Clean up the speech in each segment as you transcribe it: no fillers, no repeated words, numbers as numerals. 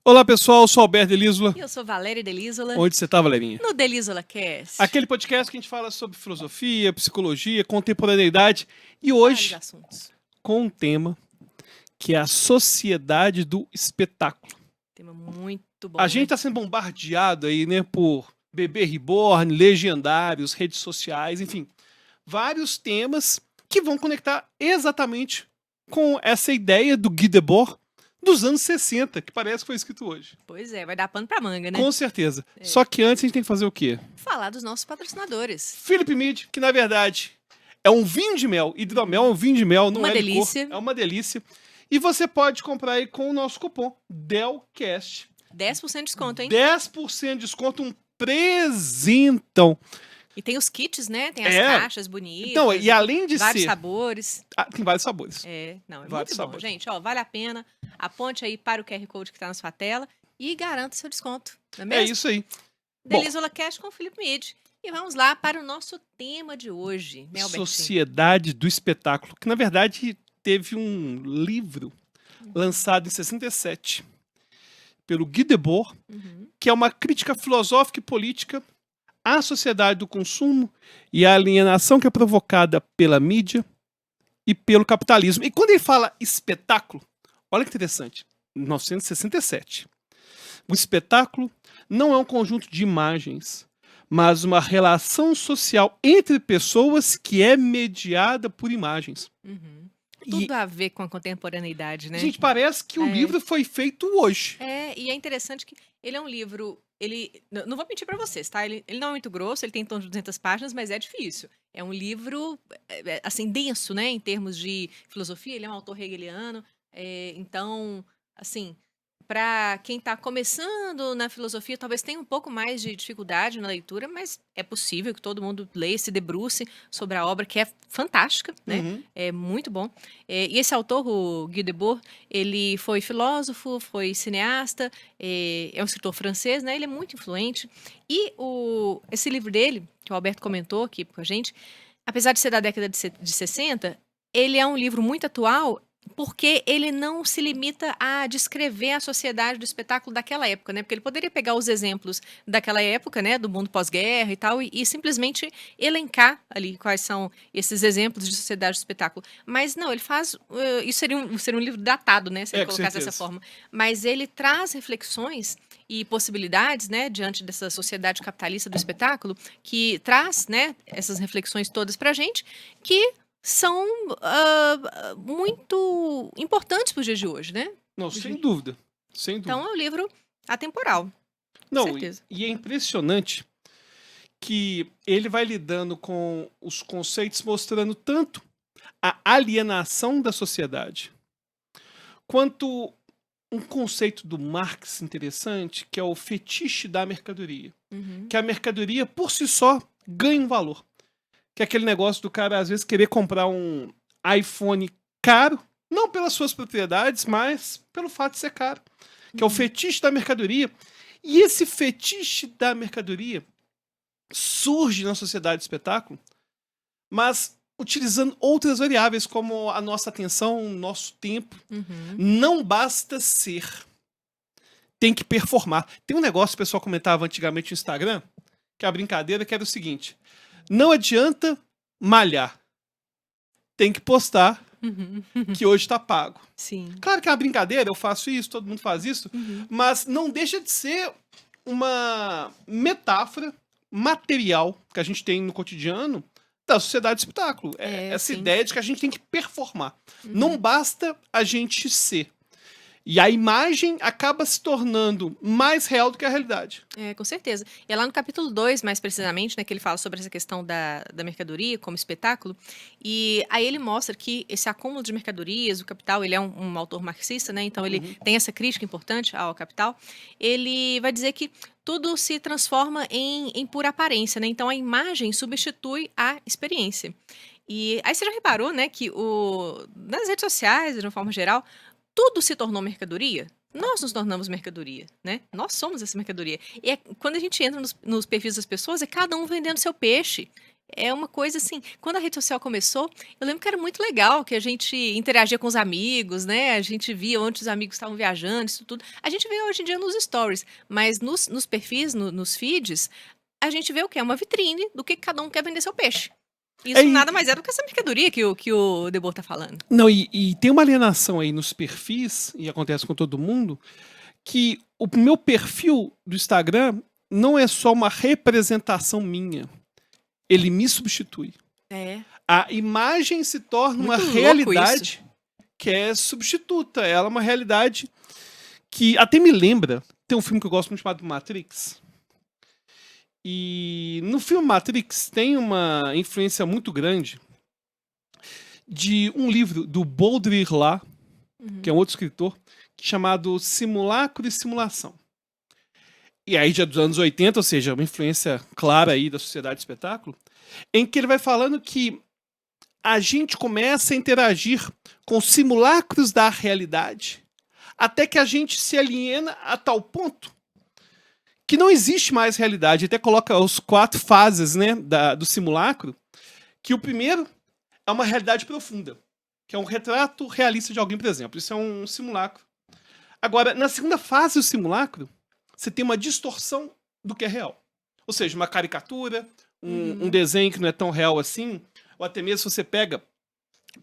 Olá pessoal, eu sou Alberto Delísola. Eu sou Valéria Delísola. Onde você tá, Valerinha? No Delísola Cast. Aquele podcast que a gente fala sobre filosofia, psicologia, contemporaneidade e Vários hoje assuntos. com um tema que é a sociedade do espetáculo. Tema muito bom. A gente tá sendo bombardeado aí, né, por Bebê Reborn, Legendários, redes sociais, enfim, vários temas que vão conectar exatamente com essa ideia do Guy Debord dos anos 60, que parece que foi escrito hoje. Pois é, vai dar pano pra manga, né? Com certeza. Só que antes a gente tem que fazer o quê? Falar dos nossos patrocinadores. Philip Mead, que na verdade é um vinho de mel, hidromel é um vinho de mel, não Uma é delícia. licor, é uma delícia. E você pode comprar aí com o nosso cupom DELCAST. 10% de desconto, hein? 10% de desconto, um presentão. E tem os kits, né? Tem as É. caixas bonitas. Então, e além de vários ser... sabores. tem vários sabores. É, não, é Vários muito bom. sabores. Gente, ó, vale a pena. Aponte aí para o QR Code que tá na sua tela e garanta seu desconto. Não é É mesmo? isso aí. Bom, Delísola Cast com o Felipe Mead. E vamos lá para o nosso tema de hoje, né, Albertinho? Sociedade do Espetáculo, que na verdade teve um livro lançado em 67 pelo Guy Debord, que é uma crítica filosófica e política à sociedade do consumo e à alienação que é provocada pela mídia e pelo capitalismo. E quando ele fala espetáculo, olha que interessante, 1967. O espetáculo não é um conjunto de imagens, mas uma relação social entre pessoas que é mediada por imagens. Tudo a ver com a contemporaneidade, né? Gente, parece que o livro foi feito hoje. É, e é interessante que ele é um livro, não vou mentir pra vocês, tá? Ele não é muito grosso, ele tem em torno de 200 páginas, mas é difícil. É um livro, assim, denso, né? Em termos de filosofia, ele é um autor hegeliano, então, assim, pra quem tá começando na filosofia, talvez tenha um pouco mais de dificuldade na leitura, mas é possível que todo mundo leia, se debruce sobre a obra, que é fantástica, né? É muito bom. E esse autor, o Guy Debord, ele foi filósofo, foi cineasta, é um escritor francês, né? Ele é muito influente. E esse livro dele, que o Alberto comentou aqui com a gente, apesar de ser da década de 60, ele é um livro muito atual, porque ele não se limita a descrever a sociedade do espetáculo daquela época, né? Porque ele poderia pegar os exemplos daquela época, né? Do mundo pós-guerra e tal, e simplesmente elencar ali quais são esses exemplos de sociedade do espetáculo. Mas não, ele faz... isso seria um livro datado, né? Se ele Com colocasse dessa certeza. forma. Mas ele traz reflexões e possibilidades, né? Diante dessa sociedade capitalista do espetáculo, que traz, né? Essas reflexões todas pra gente, que são muito importantes para os dias de hoje, né? Não, sem dúvida. Sem dúvida. Então é um livro atemporal. Não, certeza. e é impressionante que ele vai lidando com os conceitos, mostrando tanto a alienação da sociedade, quanto um conceito do Marx interessante, que é o fetiche da mercadoria. Que a mercadoria, por si só, ganha um valor. Que é aquele negócio do cara, às vezes, querer comprar um iPhone caro, não pelas suas propriedades, mas pelo fato de ser caro. Que é o fetiche da mercadoria. E esse fetiche da mercadoria surge na sociedade do espetáculo, mas utilizando outras variáveis, como a nossa atenção, o nosso tempo. Não basta ser. Tem que performar. Tem um negócio que o pessoal comentava antigamente no Instagram, que é a brincadeira, que era o seguinte: não adianta malhar. Tem que postar que hoje tá pago. Sim. Claro que é uma brincadeira, eu faço isso, todo mundo faz isso, mas não deixa de ser uma metáfora material que a gente tem no cotidiano da sociedade do espetáculo. Essa sim. ideia de que a gente tem que performar. Não basta a gente ser. E a imagem acaba se tornando mais real do que a realidade. Com certeza. E é lá no capítulo 2, mais precisamente, né, que ele fala sobre essa questão da mercadoria como espetáculo. E aí ele mostra que esse acúmulo de mercadorias, o capital, ele é um autor marxista, né? Então ele tem essa crítica importante ao capital. Ele vai dizer que tudo se transforma em pura aparência, né? Então a imagem substitui a experiência. E aí você já reparou, né, que nas redes sociais, de uma forma geral, tudo se tornou mercadoria? Nós nos tornamos mercadoria, né? Nós somos essa mercadoria. E quando a gente entra nos perfis das pessoas, é cada um vendendo seu peixe. É uma coisa assim, quando a rede social começou, eu lembro que era muito legal, que a gente interagia com os amigos, né? A gente via onde os amigos estavam viajando, isso tudo. A gente vê hoje em dia nos stories, mas nos perfis, nos feeds, a gente vê o quê? Uma vitrine do que cada um quer vender seu peixe. É, Isso nada mais é do que essa mercadoria que o Debord tá falando. não, e tem uma alienação aí nos perfis, e acontece com todo mundo, que o meu perfil do Instagram não é só uma representação minha. Ele me substitui. É. A imagem se torna uma Muito louco realidade que é substituta. Ela é uma realidade que até me lembra. Tem um filme que eu gosto muito chamado Matrix. E no filme Matrix tem uma influência muito grande de um livro do Baudrillard, que é um outro escritor, chamado Simulacro e Simulação. E aí já dos anos 80, ou seja, uma influência clara aí da sociedade de espetáculo, em que ele vai falando que a gente começa a interagir com simulacros da realidade até que a gente se aliena a tal ponto que não existe mais realidade. Até coloca os 4 fases, né, do simulacro, que o primeiro é uma realidade profunda, que é um retrato realista de alguém, por exemplo. Isso é um simulacro. Agora, na segunda fase do simulacro, você tem uma distorção do que é real. Ou seja, uma caricatura, um desenho que não é tão real assim, ou até mesmo se você pega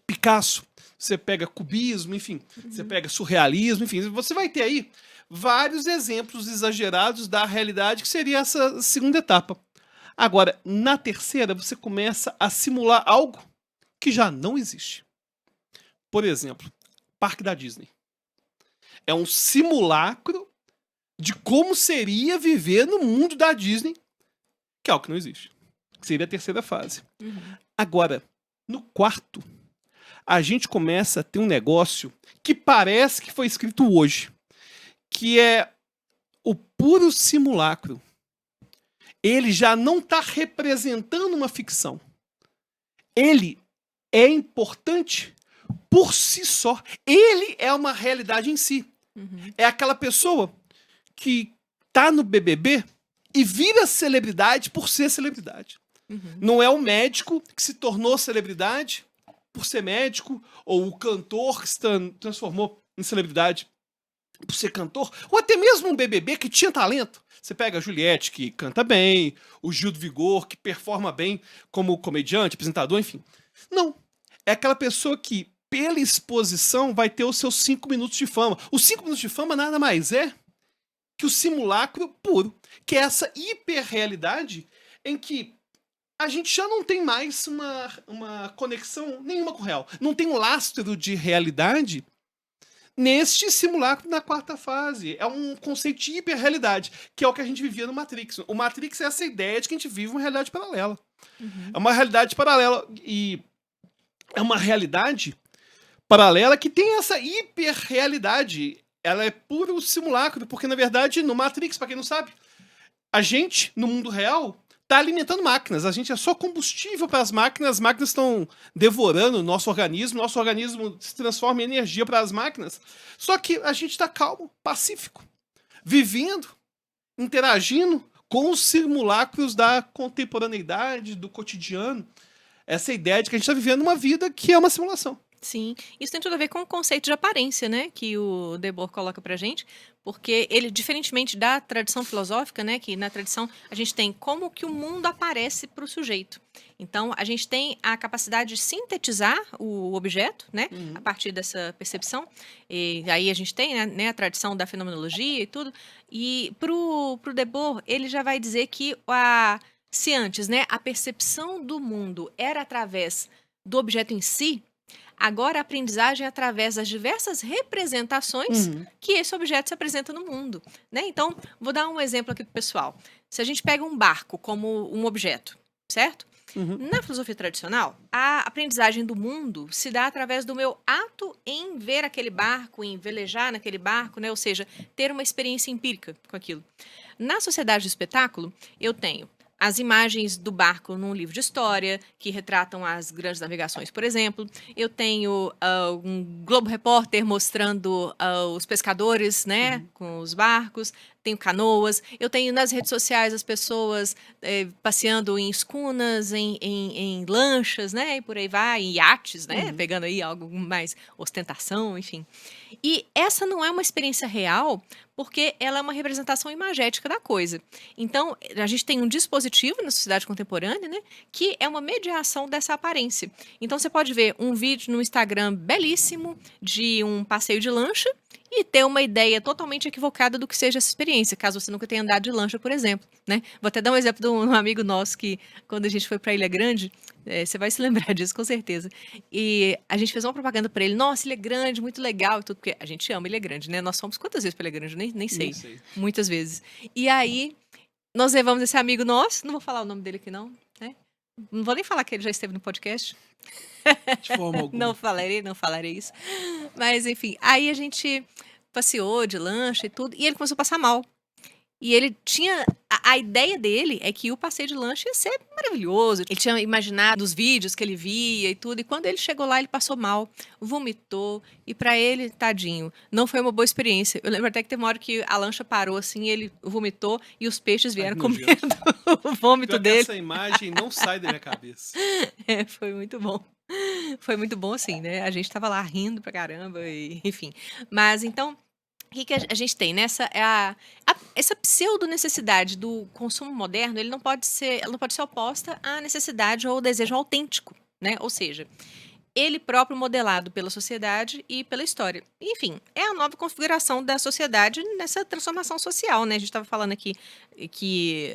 Picasso, você pega cubismo, enfim, você pega surrealismo, enfim, você vai ter aí vários exemplos exagerados da realidade, que seria essa segunda etapa. Agora, na terceira, você começa a simular algo que já não existe. Por exemplo, Parque da Disney. É um simulacro de como seria viver no mundo da Disney, que é algo que não existe. Que seria a terceira fase. Agora, no quarto, a gente começa a ter um negócio que parece que foi escrito hoje, que é o puro simulacro. Ele já não está representando uma ficção. Ele é importante por si só. Ele é uma realidade em si. É aquela pessoa que tá no BBB e vira celebridade por ser celebridade. Não é o médico que se tornou celebridade por ser médico, ou o cantor que se transformou em celebridade por ser cantor, ou até mesmo um BBB que tinha talento. Você pega a Juliette, que canta bem, o Gil do Vigor, que performa bem como comediante, apresentador, enfim. Não. É aquela pessoa que, pela exposição, vai ter os seus 5 minutos de fama. Os 5 minutos de fama nada mais é que o simulacro puro, que é essa hiperrealidade em que a gente já não tem mais uma conexão nenhuma com o real. Não tem um lastro de realidade neste simulacro na quarta fase. É um conceito de hiperrealidade, que é o que a gente vivia no Matrix. O Matrix é essa ideia de que a gente vive uma realidade paralela. É uma realidade paralela, e é uma realidade paralela que tem essa hiperrealidade. Ela é puro simulacro, porque na verdade no Matrix, para quem não sabe, a gente no mundo real tá alimentando máquinas. A gente é só combustível para as máquinas estão devorando o nosso organismo se transforma em energia para as máquinas. Só que a gente está calmo, pacífico, vivendo, interagindo com os simulacros da contemporaneidade, do cotidiano. Essa ideia de que a gente está vivendo uma vida que é uma simulação. Sim, isso tem tudo a ver com o conceito de aparência, né, que o Debord coloca pra gente, porque ele, diferentemente da tradição filosófica, né, que na tradição a gente tem como que o mundo aparece para o sujeito. Então, a gente tem a capacidade de sintetizar o objeto, né, a partir dessa percepção, e aí a gente tem, né, a tradição da fenomenologia e tudo, e pro Debord, ele já vai dizer que se antes, né, a percepção do mundo era através do objeto em si, agora a aprendizagem é através das diversas representações que esse objeto se apresenta no mundo, né? Então, vou dar um exemplo aqui pro pessoal. Se a gente pega um barco como um objeto, certo? Na filosofia tradicional, a aprendizagem do mundo se dá através do meu ato em ver aquele barco, em velejar naquele barco, né? Ou seja, ter uma experiência empírica com aquilo. Na sociedade do espetáculo, eu tenho as imagens do barco num livro de história, que retratam as grandes navegações, por exemplo. Eu tenho um Globo Repórter mostrando os pescadores, né, com os barcos. tenho canoas, eu tenho nas redes sociais as pessoas passeando em escunas, em lanchas, né? E por aí vai, em iates, né? Pegando aí algo mais ostentação, enfim. E essa não é uma experiência real, porque ela é uma representação imagética da coisa. Então, a gente tem um dispositivo na sociedade contemporânea, né, que é uma mediação dessa aparência. Então, você pode ver um vídeo no Instagram belíssimo de um passeio de lancha e ter uma ideia totalmente equivocada do que seja essa experiência, caso você nunca tenha andado de lancha, por exemplo, né? Vou até dar um exemplo de um amigo nosso que, quando a gente foi para Ilha Grande, você vai se lembrar disso com certeza. E a gente fez uma propaganda para ele. Nossa, Ilha Grande, muito legal e tudo, porque a gente ama Ilha Grande, né? Nós fomos quantas vezes para Ilha Grande? Eu nem sei. Nem sei. Muitas vezes. E aí, nós levamos esse amigo nosso, não vou falar o nome dele aqui não, né? Não vou nem falar que ele já esteve no podcast. De forma alguma. Não falarei isso. Mas, enfim, aí a gente passeou de lancha e tudo, e ele começou a passar mal. E ele tinha. A ideia dele é que o passeio de lancha ia ser maravilhoso. Ele tinha imaginado os vídeos que ele via e tudo. E quando ele chegou lá, ele passou mal, vomitou. E pra ele, tadinho, não foi uma boa experiência. Eu lembro até que teve uma hora que a lancha parou assim, ele vomitou e os peixes vieram comendo o vômito Pior que dele. essa imagem não sai da minha cabeça. Foi muito bom. Foi muito bom, assim, né? A gente tava lá rindo pra caramba, e, enfim. Mas então. O que a gente tem nessa essa pseudo-necessidade do consumo moderno, ela não pode ser oposta à necessidade ou ao desejo autêntico, né? Ou seja, ele próprio modelado pela sociedade e pela história. Enfim, é a nova configuração da sociedade nessa transformação social, né? A gente estava falando aqui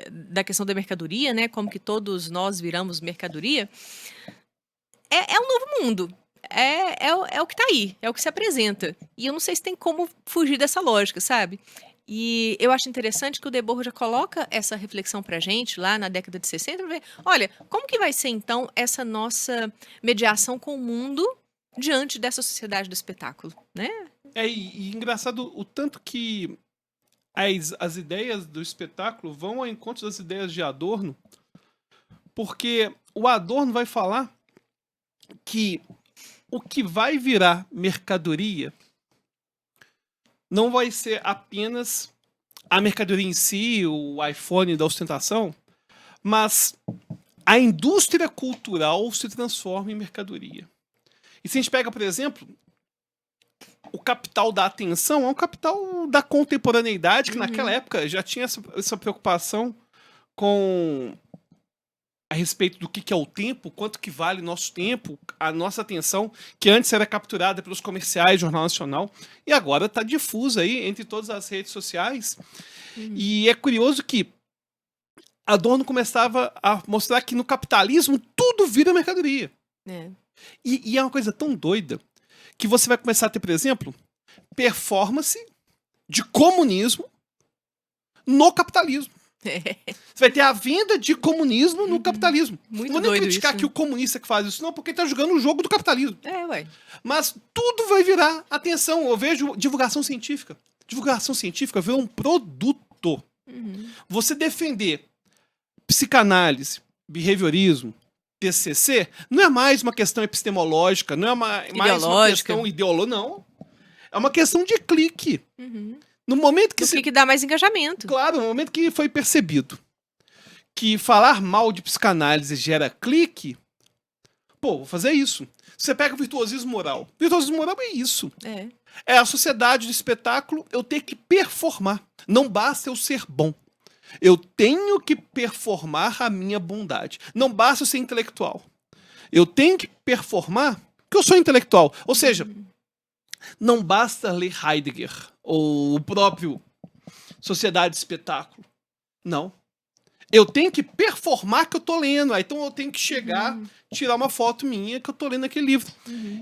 da questão da mercadoria, né? Como que todos nós viramos mercadoria. É um novo mundo. É o que tá aí, é o que se apresenta. E eu não sei se tem como fugir dessa lógica, sabe? E eu acho interessante que o Debord já coloca essa reflexão pra gente lá na década de 60, pra ver, olha, como que vai ser então essa nossa mediação com o mundo diante dessa sociedade do espetáculo, né? E engraçado o tanto que as ideias do espetáculo vão ao encontro das ideias de Adorno, porque o Adorno vai falar que o que vai virar mercadoria não vai ser apenas a mercadoria em si, o iPhone da ostentação, mas a indústria cultural se transforma em mercadoria. E se a gente pega, por exemplo, o capital da atenção, é um capital da contemporaneidade, que naquela época já tinha essa preocupação com a respeito do que é o tempo, quanto que vale nosso tempo, a nossa atenção, que antes era capturada pelos comerciais, Jornal Nacional, e agora está difusa aí entre todas as redes sociais. E é curioso que Adorno começava a mostrar que no capitalismo tudo vira mercadoria. E é uma coisa tão doida que você vai começar a ter, por exemplo, performance de comunismo no capitalismo. Você vai ter a venda de comunismo no capitalismo. Muito não vou nem criticar isso, que o comunista que faz isso, não, porque ele tá jogando o jogo do capitalismo. Ué. Mas tudo vai virar, atenção, eu vejo divulgação científica. Divulgação científica virou um produto. Você defender psicanálise, behaviorismo, TCC, não é mais uma questão epistemológica, não é mais uma questão ideológica, não. É uma questão de clique. No momento que que dá mais engajamento. Claro, no momento que foi percebido que falar mal de psicanálise gera clique, pô, vou fazer isso. Você pega o virtuosismo moral. Virtuosismo moral é isso. É a sociedade do espetáculo, eu ter que performar. Não basta eu ser bom. Eu tenho que performar a minha bondade. Não basta eu ser intelectual. Eu tenho que performar que eu sou intelectual. Ou seja, não basta ler Heidegger ou o próprio Sociedade de Espetáculo. Não. Eu tenho que performar que eu tô lendo. Então eu tenho que chegar, tirar uma foto minha que eu tô lendo aquele livro.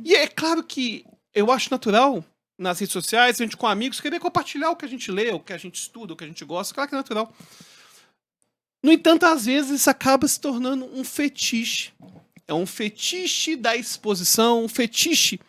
E é claro que eu acho natural, nas redes sociais, a gente com amigos, querer compartilhar o que a gente lê, o que a gente estuda, o que a gente gosta. Claro que é natural. No entanto, às vezes isso acaba se tornando um fetiche. É um fetiche da exposição, um fetiche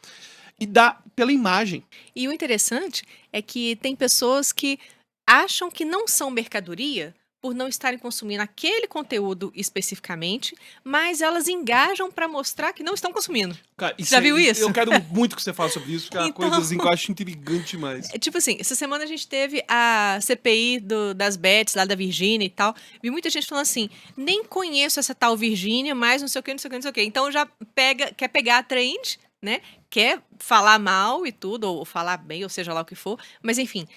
pela imagem. E o interessante é que tem pessoas que acham que não são mercadoria por não estarem consumindo aquele conteúdo especificamente, mas elas engajam para mostrar que não estão consumindo. Cara, Já viu isso? Eu quero muito que você fale sobre isso, porque é uma Então- coisa assim, que eu acho intrigante demais. É tipo assim, essa semana a gente teve a CPI das Bets, lá da Virgínia e tal. Vi muita gente falando assim, nem conheço essa tal Virgínia, mas não sei o que, não sei o que, não sei o que. Então já quer pegar a trend, né? Quer falar mal e tudo, ou falar bem, ou seja lá o que for. Mas enfim,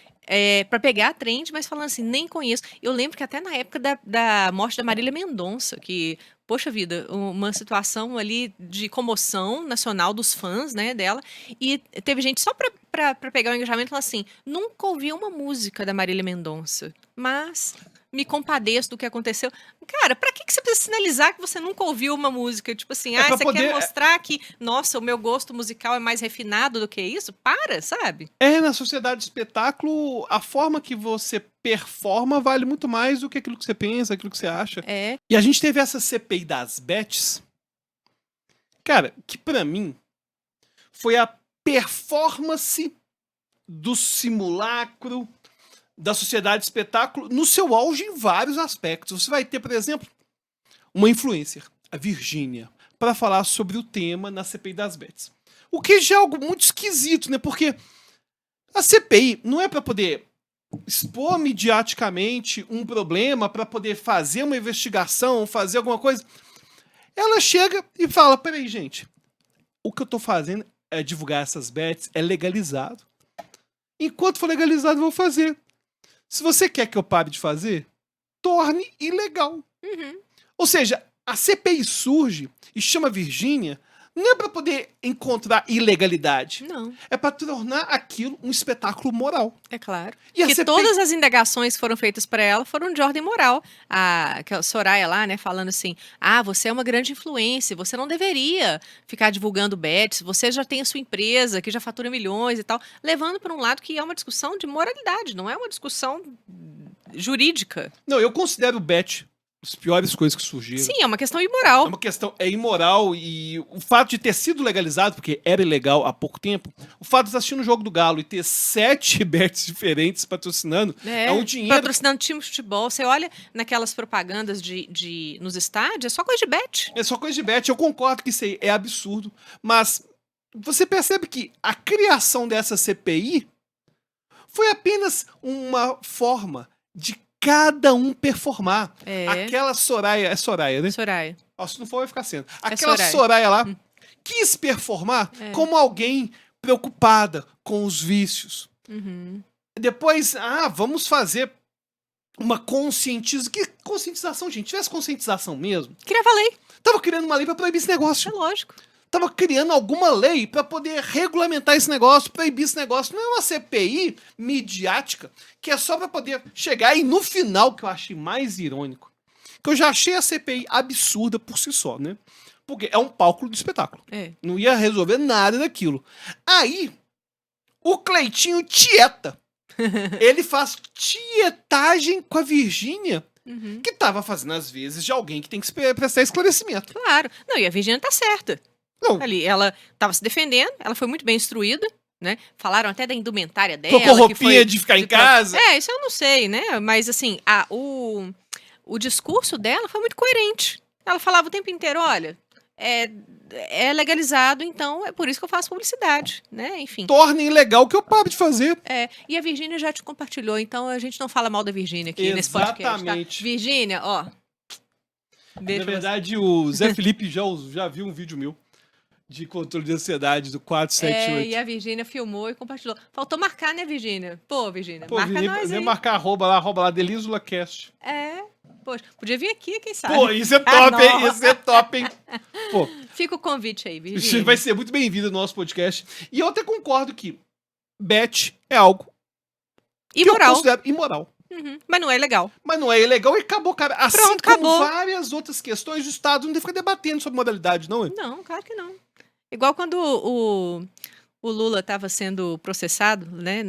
pra pegar a trend, mas falando assim, nem conheço. Eu lembro que até na época da morte da Marília Mendonça, que, poxa vida, uma situação ali de comoção nacional dos fãs, né, dela. E teve gente só pra pegar o engajamento e falar assim, nunca ouvi uma música da Marília Mendonça, mas me compadeço do que aconteceu. Cara, pra que você precisa sinalizar que você nunca ouviu uma música? Tipo assim, pra você poder- quer mostrar que, nossa, o meu gosto musical é mais refinado do que isso? Para, sabe? Na sociedade de espetáculo, a forma que você performa vale muito mais do que aquilo que você pensa, aquilo que você acha. É, E a gente teve essa CPI das bets, cara, que pra mim foi a performance do simulacro da sociedade de espetáculo no seu auge em vários aspectos. Você vai ter, por exemplo, uma influencer, a Virgínia, para falar sobre o tema na CPI das bets. O que já é algo muito esquisito, né? Porque a CPI não é para poder expor mediaticamente um problema, para poder fazer uma investigação, fazer alguma coisa. Ela chega e fala: peraí, gente, o que eu tô fazendo é divulgar essas bets, é legalizado. Enquanto for legalizado, eu vou fazer. Se você quer que eu pare de fazer, torne ilegal. uhum, Ou seja, a CPI surge e chama Virgínia não é para poder encontrar ilegalidade, não, é para tornar aquilo um espetáculo moral. é claro. E a Porque CPI todas as indagações que foram feitas pra ela foram de ordem moral. Aquela Soraya lá, né, falando assim, você é uma grande influência, você não deveria ficar divulgando bets, você já tem a sua empresa, que já fatura milhões e tal, levando para um lado que é uma discussão de moralidade, não é uma discussão jurídica. Não, eu considero o bet as piores coisas que surgiram. Sim, é uma questão É imoral. uma questão, é imoral, e o fato de ter sido legalizado, porque era ilegal há pouco tempo, o fato de estar assistindo o jogo do Galo e ter 7 bets diferentes patrocinando, é um dinheiro. Patrocinando time de futebol. Você olha naquelas propagandas nos estádios, é só coisa de bet. É só coisa de bet. Eu concordo que isso aí é absurdo, mas você percebe que a criação dessa CPI foi apenas uma forma de cada um performar. É. Aquela Soraya, é Soraya, né? Soraya. Se não for, vai ficar sendo. Aquela Soraya. Soraya lá quis performar como alguém preocupada com os vícios. Uhum. Depois, vamos fazer uma conscientização. Que conscientização, gente? Tivesse conscientização mesmo, Criava lei, tava criando uma lei pra proibir esse é negócio. lógico. Tava criando alguma lei pra poder regulamentar esse negócio, proibir esse negócio. Não é uma CPI midiática que é só pra poder chegar e no final, que eu achei mais irônico, que eu já achei a CPI absurda por si só, né? Porque é um palco de espetáculo. É. Não ia resolver nada daquilo. Aí, o Cleitinho tieta. Ele faz tietagem com a Virgínia, Uhum. que tava fazendo as vezes de alguém que tem que prestar esclarecimento. Claro. Não, e a Virgínia tá certa. Não, Ali, ela tava se defendendo, ela foi muito bem instruída, né? Falaram até da indumentária dela. tocou que roupinha foi de ficar em casa. Isso eu não sei, né? Mas assim, o discurso dela foi muito coerente. Ela falava o tempo inteiro, olha, é legalizado, então é por isso que eu faço publicidade, né? Enfim. Torne ilegal que eu paro de fazer. E a Virgínia já te compartilhou, então a gente não fala mal da Virgínia aqui nesse podcast, tá? Exatamente. Virgínia, ó. Beijo Na pra você. verdade, o Zé Felipe já viu um vídeo meu de controle de ansiedade do 478. E a Virgínia filmou e compartilhou. Faltou marcar, né, Virgínia? Pô, Virgínia, Pô, marca nós nem aí. marcar arroba lá, DelisulaCast. Poxa, podia vir aqui, quem sabe? Pô, isso é top, hein? não. Isso é top, hein? Pô, Fica o convite aí, isso Virgínia. vai ser muito bem-vindo no nosso podcast. E eu até concordo que bet é algo que eu Imoral. considero imoral. Uhum. Mas não é legal. Mas não é ilegal e acabou, cara. Assim Pronto, como acabou. várias outras questões, o Estado não deve ficar debatendo sobre modalidade, não é? Não, claro que não. Igual quando o Lula estava sendo processado, né,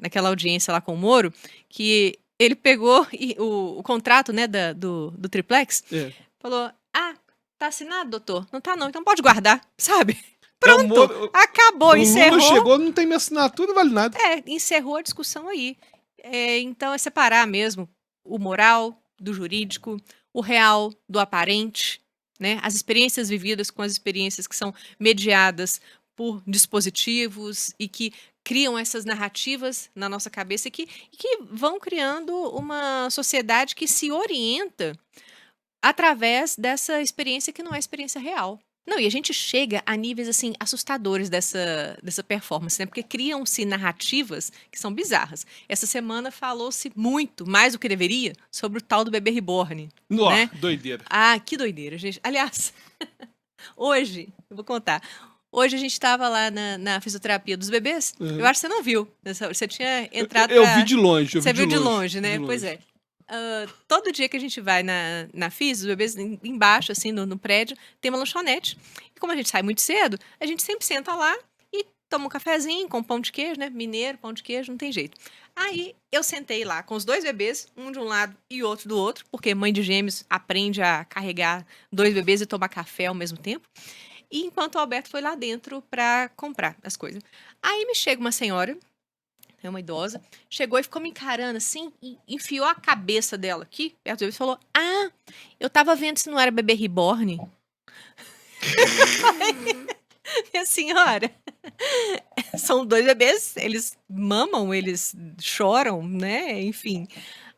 naquela audiência lá com o Moro, que ele pegou o contrato, né, do triplex, falou, tá assinado, doutor? Não tá não, então pode guardar, sabe? Pronto, acabou, O encerrou. Lula chegou, não tem minha assinatura, não vale nada. Encerrou a discussão aí. Então é separar mesmo o moral do jurídico, o real do aparente, né? As experiências vividas com as experiências que são mediadas por dispositivos e que criam essas narrativas na nossa cabeça e que vão criando uma sociedade que se orienta através dessa experiência que não é experiência real. Não, e a gente chega a níveis assim assustadores dessa performance, né? Porque criam-se narrativas que são bizarras. Essa semana falou-se muito, mais do que deveria, sobre o tal do bebê reborn, Nó, né? doideira. Ah, que doideira, gente. Aliás, hoje, eu vou contar. Hoje a gente estava lá na fisioterapia dos bebês. Uhum. Eu acho que você não viu. Você tinha entrado Eu pra... vi de longe. Você viu de longe, né? de longe. Pois é. Todo dia que a gente vai na FIS, os bebês embaixo, assim, no prédio, tem uma lanchonete. E como a gente sai muito cedo, a gente sempre senta lá e toma um cafezinho com pão de queijo, né? Mineiro, pão de queijo, não tem jeito. Aí eu sentei lá com os dois bebês, um de um lado e outro do outro, porque mãe de gêmeos aprende a carregar dois bebês e tomar café ao mesmo tempo. E enquanto o Alberto foi lá dentro para comprar as coisas. Aí me chega uma senhora, é uma idosa, chegou e ficou me encarando assim, e enfiou a cabeça dela aqui, perto do bebê, e falou: "Ah, eu tava vendo se não era bebê reborn." Minha senhora, são dois bebês, eles mamam, eles choram, né? Enfim.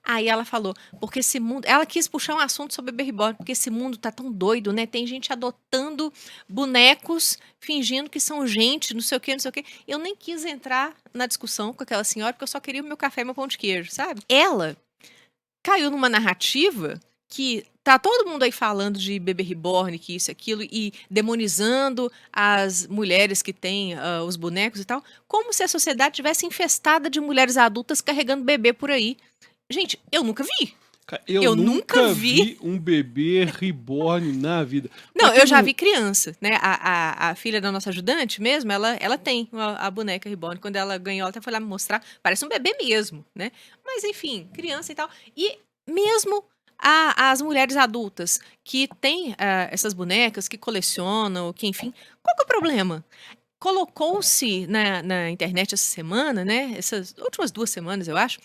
Aí ela falou, porque esse mundo. Ela quis puxar um assunto sobre bebê reborn, porque esse mundo tá tão doido, né? Tem gente adotando bonecos, fingindo que são gente, não sei o quê, não sei o quê. Eu nem quis entrar na discussão com aquela senhora, porque eu só queria o meu café e meu pão de queijo, sabe? Ela caiu numa narrativa que tá todo mundo aí falando de bebê reborn, que isso e aquilo, e demonizando as mulheres que têm os bonecos e tal, como se a sociedade tivesse infestada de mulheres adultas carregando bebê por aí. Gente, eu nunca vi. Eu nunca vi um bebê reborn na vida. Não, Pra eu quem já vi criança, né? A filha da nossa ajudante mesmo, ela tem a boneca reborn. Quando ela ganhou, ela até foi lá me mostrar. Parece um bebê mesmo, né? Mas enfim, criança e tal. E mesmo as mulheres adultas que têm essas bonecas, que colecionam, que enfim, qual que é o problema? Colocou-se na internet essa semana, né? Essas últimas 2 semanas, eu acho,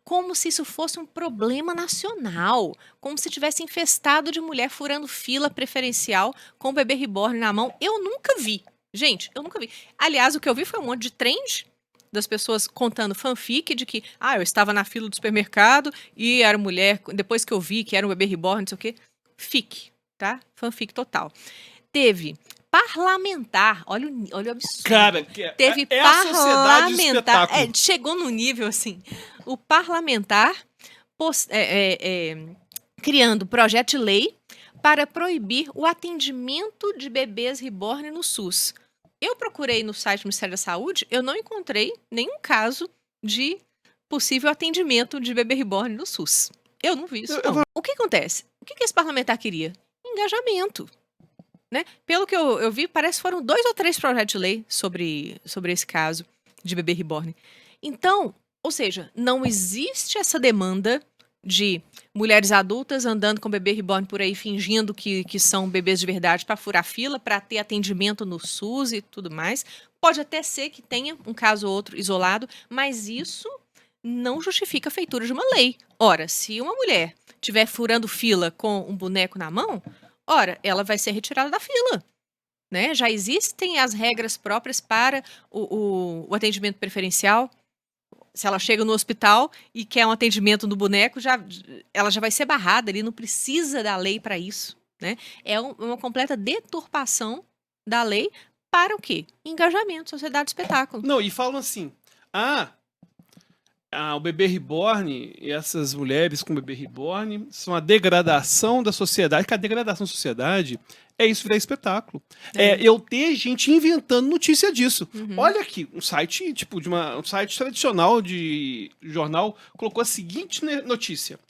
como se isso fosse um problema nacional, como se tivesse infestado de mulher furando fila preferencial com o bebê reborn na mão. Eu nunca vi. Gente, eu nunca vi. Aliás, o que eu vi foi um monte de trend das pessoas contando fanfic de que, eu estava na fila do supermercado e era mulher, depois que eu vi que era um bebê reborn, não sei o quê. Fic, tá? Fanfic total. Teve parlamentar, olha o absurdo. Cara, Teve a sociedade de parlamentar, espetáculo. chegou no nível assim, o parlamentar criando projeto de lei para proibir o atendimento de bebês reborn no SUS. Eu procurei no site do Ministério da Saúde, eu não encontrei nenhum caso de possível atendimento de bebê reborn no SUS. Eu não vi isso, não. O que acontece? O que esse parlamentar queria? Engajamento. Né? Pelo que eu vi, parece que foram 2 ou 3 projetos de lei sobre esse caso de bebê reborn. Então, ou seja, não existe essa demanda de mulheres adultas andando com bebê reborn por aí, fingindo que são bebês de verdade para furar fila, para ter atendimento no SUS e tudo mais. Pode até ser que tenha um caso ou outro isolado, mas isso não justifica a feitura de uma lei. Ora, se uma mulher estiver furando fila com um boneco na mão, ora, ela vai ser retirada da fila, né? Já existem as regras próprias para o atendimento preferencial. Se ela chega no hospital e quer um atendimento no boneco, ela já vai ser barrada ali, não precisa da lei para isso, né? É uma completa deturpação da lei para o quê? Engajamento, sociedade de espetáculo. Não, e falam assim, o bebê reborn e essas mulheres com bebê reborn são a degradação da sociedade, que a degradação da sociedade é isso virar espetáculo. Eu ter gente inventando notícia disso. Olha aqui, um site, um site tradicional de jornal colocou a seguinte notícia.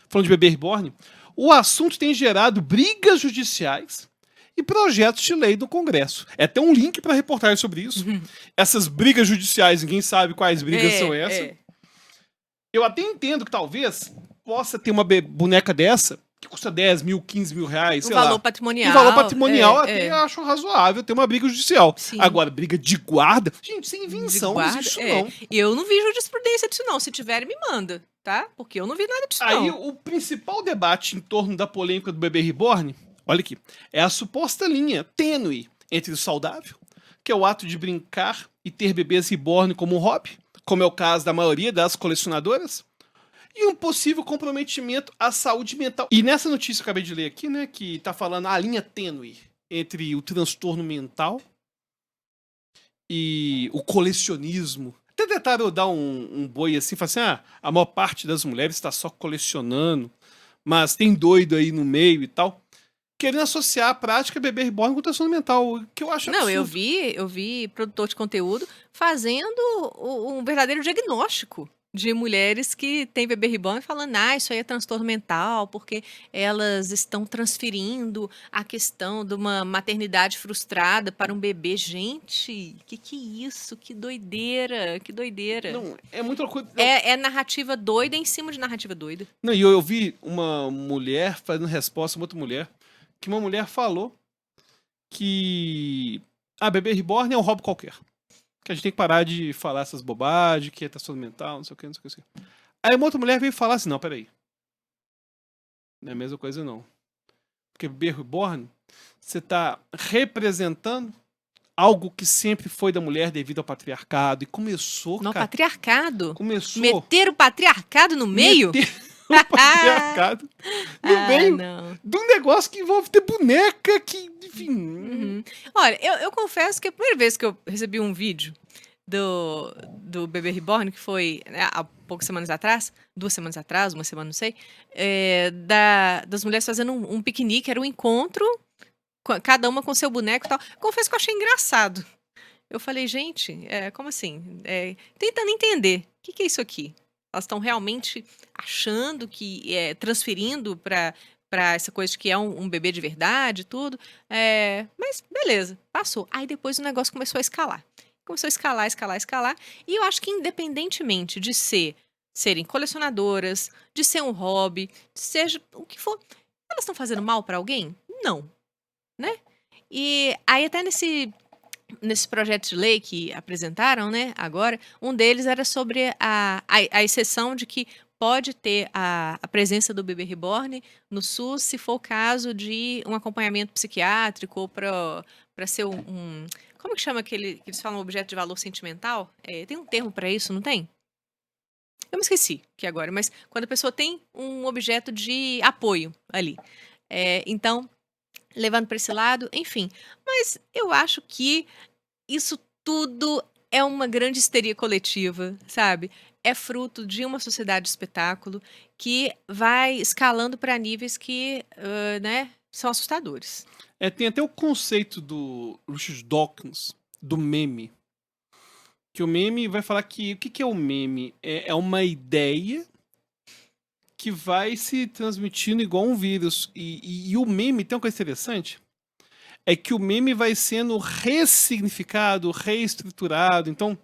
Falando de bebê reborn, o assunto tem gerado brigas judiciais e projetos de lei do Congresso. Tem um link para reportagem sobre isso. Essas brigas judiciais, ninguém sabe quais brigas são essas. Eu até entendo que talvez possa ter uma boneca dessa que custa 10 mil, 15 mil reais, sei lá. Valor patrimonial. Um valor patrimonial até acho razoável ter uma briga judicial. Sim. Agora, briga de guarda, gente, sem invenção, não existe isso não. Eu não vi jurisprudência disso não. Se tiver, me manda. tá? Porque eu não vi nada disso, Aí não. o principal debate em torno da polêmica do bebê reborn, olha aqui, é a suposta linha tênue entre o saudável, que é o ato de brincar e ter bebês reborn como um hobby, como é o caso da maioria das colecionadoras, e um possível comprometimento à saúde mental. E nessa notícia que eu acabei de ler aqui, né, que tá falando a linha tênue entre o transtorno mental e o colecionismo. Até tentaram dar um boi assim, falar assim, a maior parte das mulheres está só colecionando, mas tem doido aí no meio e tal, querendo associar a prática bebê reborn com transtorno mental, que eu acho Não, absurdo. eu vi produtor de conteúdo fazendo um verdadeiro diagnóstico de mulheres que têm bebê reborn falando, isso aí é transtorno mental, porque elas estão transferindo a questão de uma maternidade frustrada para um bebê. Gente, que é isso? Que doideira, que doideira. Não, é muito loucura. Não, É narrativa doida em cima de narrativa doida. não, e eu vi uma mulher fazendo resposta a uma outra mulher, que uma mulher falou que bebê reborn é um hobby qualquer. Que a gente tem que parar de falar essas bobagens, que é transtorno mental, não sei o que, não sei o que. Não sei o que. Aí uma outra mulher veio falar assim, não, peraí. Não é a mesma coisa não. Porque bebê reborn, você tá representando algo que sempre foi da mulher devido ao patriarcado. E começou, No cara. patriarcado. Começou. Meter o patriarcado no meio? Meter o patriarcado no meio Não. de um negócio que envolve ter boneca, que, enfim. Uhum. Olha, eu confesso que a primeira vez que eu recebi um vídeo do bebê reborn, que foi, né, há poucas semanas atrás, 2 semanas atrás, uma semana, não sei, das mulheres fazendo um piquenique, era um encontro, cada uma com seu boneco e tal. Confesso que eu achei engraçado. Eu falei, gente, como assim? Tentando entender, o que é isso aqui? Elas estão realmente achando que transferindo para essa coisa de que é um bebê de verdade e tudo. Mas beleza, passou. Aí depois o negócio começou a escalar. Começou a escalar, escalar, escalar. E eu acho que independentemente de serem colecionadoras, de ser um hobby, seja o que for, elas estão fazendo mal para alguém? Não, né? E aí até nesse projeto de lei que apresentaram, né, agora, um deles era sobre a exceção de que pode ter a presença do bebê reborn no SUS se for o caso de um acompanhamento psiquiátrico ou para ser como que chama aquele que eles falam objeto de valor sentimental? Tem um termo para isso, não tem? Eu me esqueci que agora, mas quando a pessoa tem um objeto de apoio ali. Então, levando para esse lado, enfim. Mas eu acho que isso tudo é uma grande histeria coletiva, sabe? É fruto de uma sociedade de espetáculo que vai escalando para níveis que, né, são assustadores. Tem até o conceito do Richard Dawkins, do meme. Que o meme vai falar que o que é o meme? É uma ideia que vai se transmitindo igual um vírus. E o meme tem uma coisa interessante. É que o meme vai sendo ressignificado, reestruturado. Então,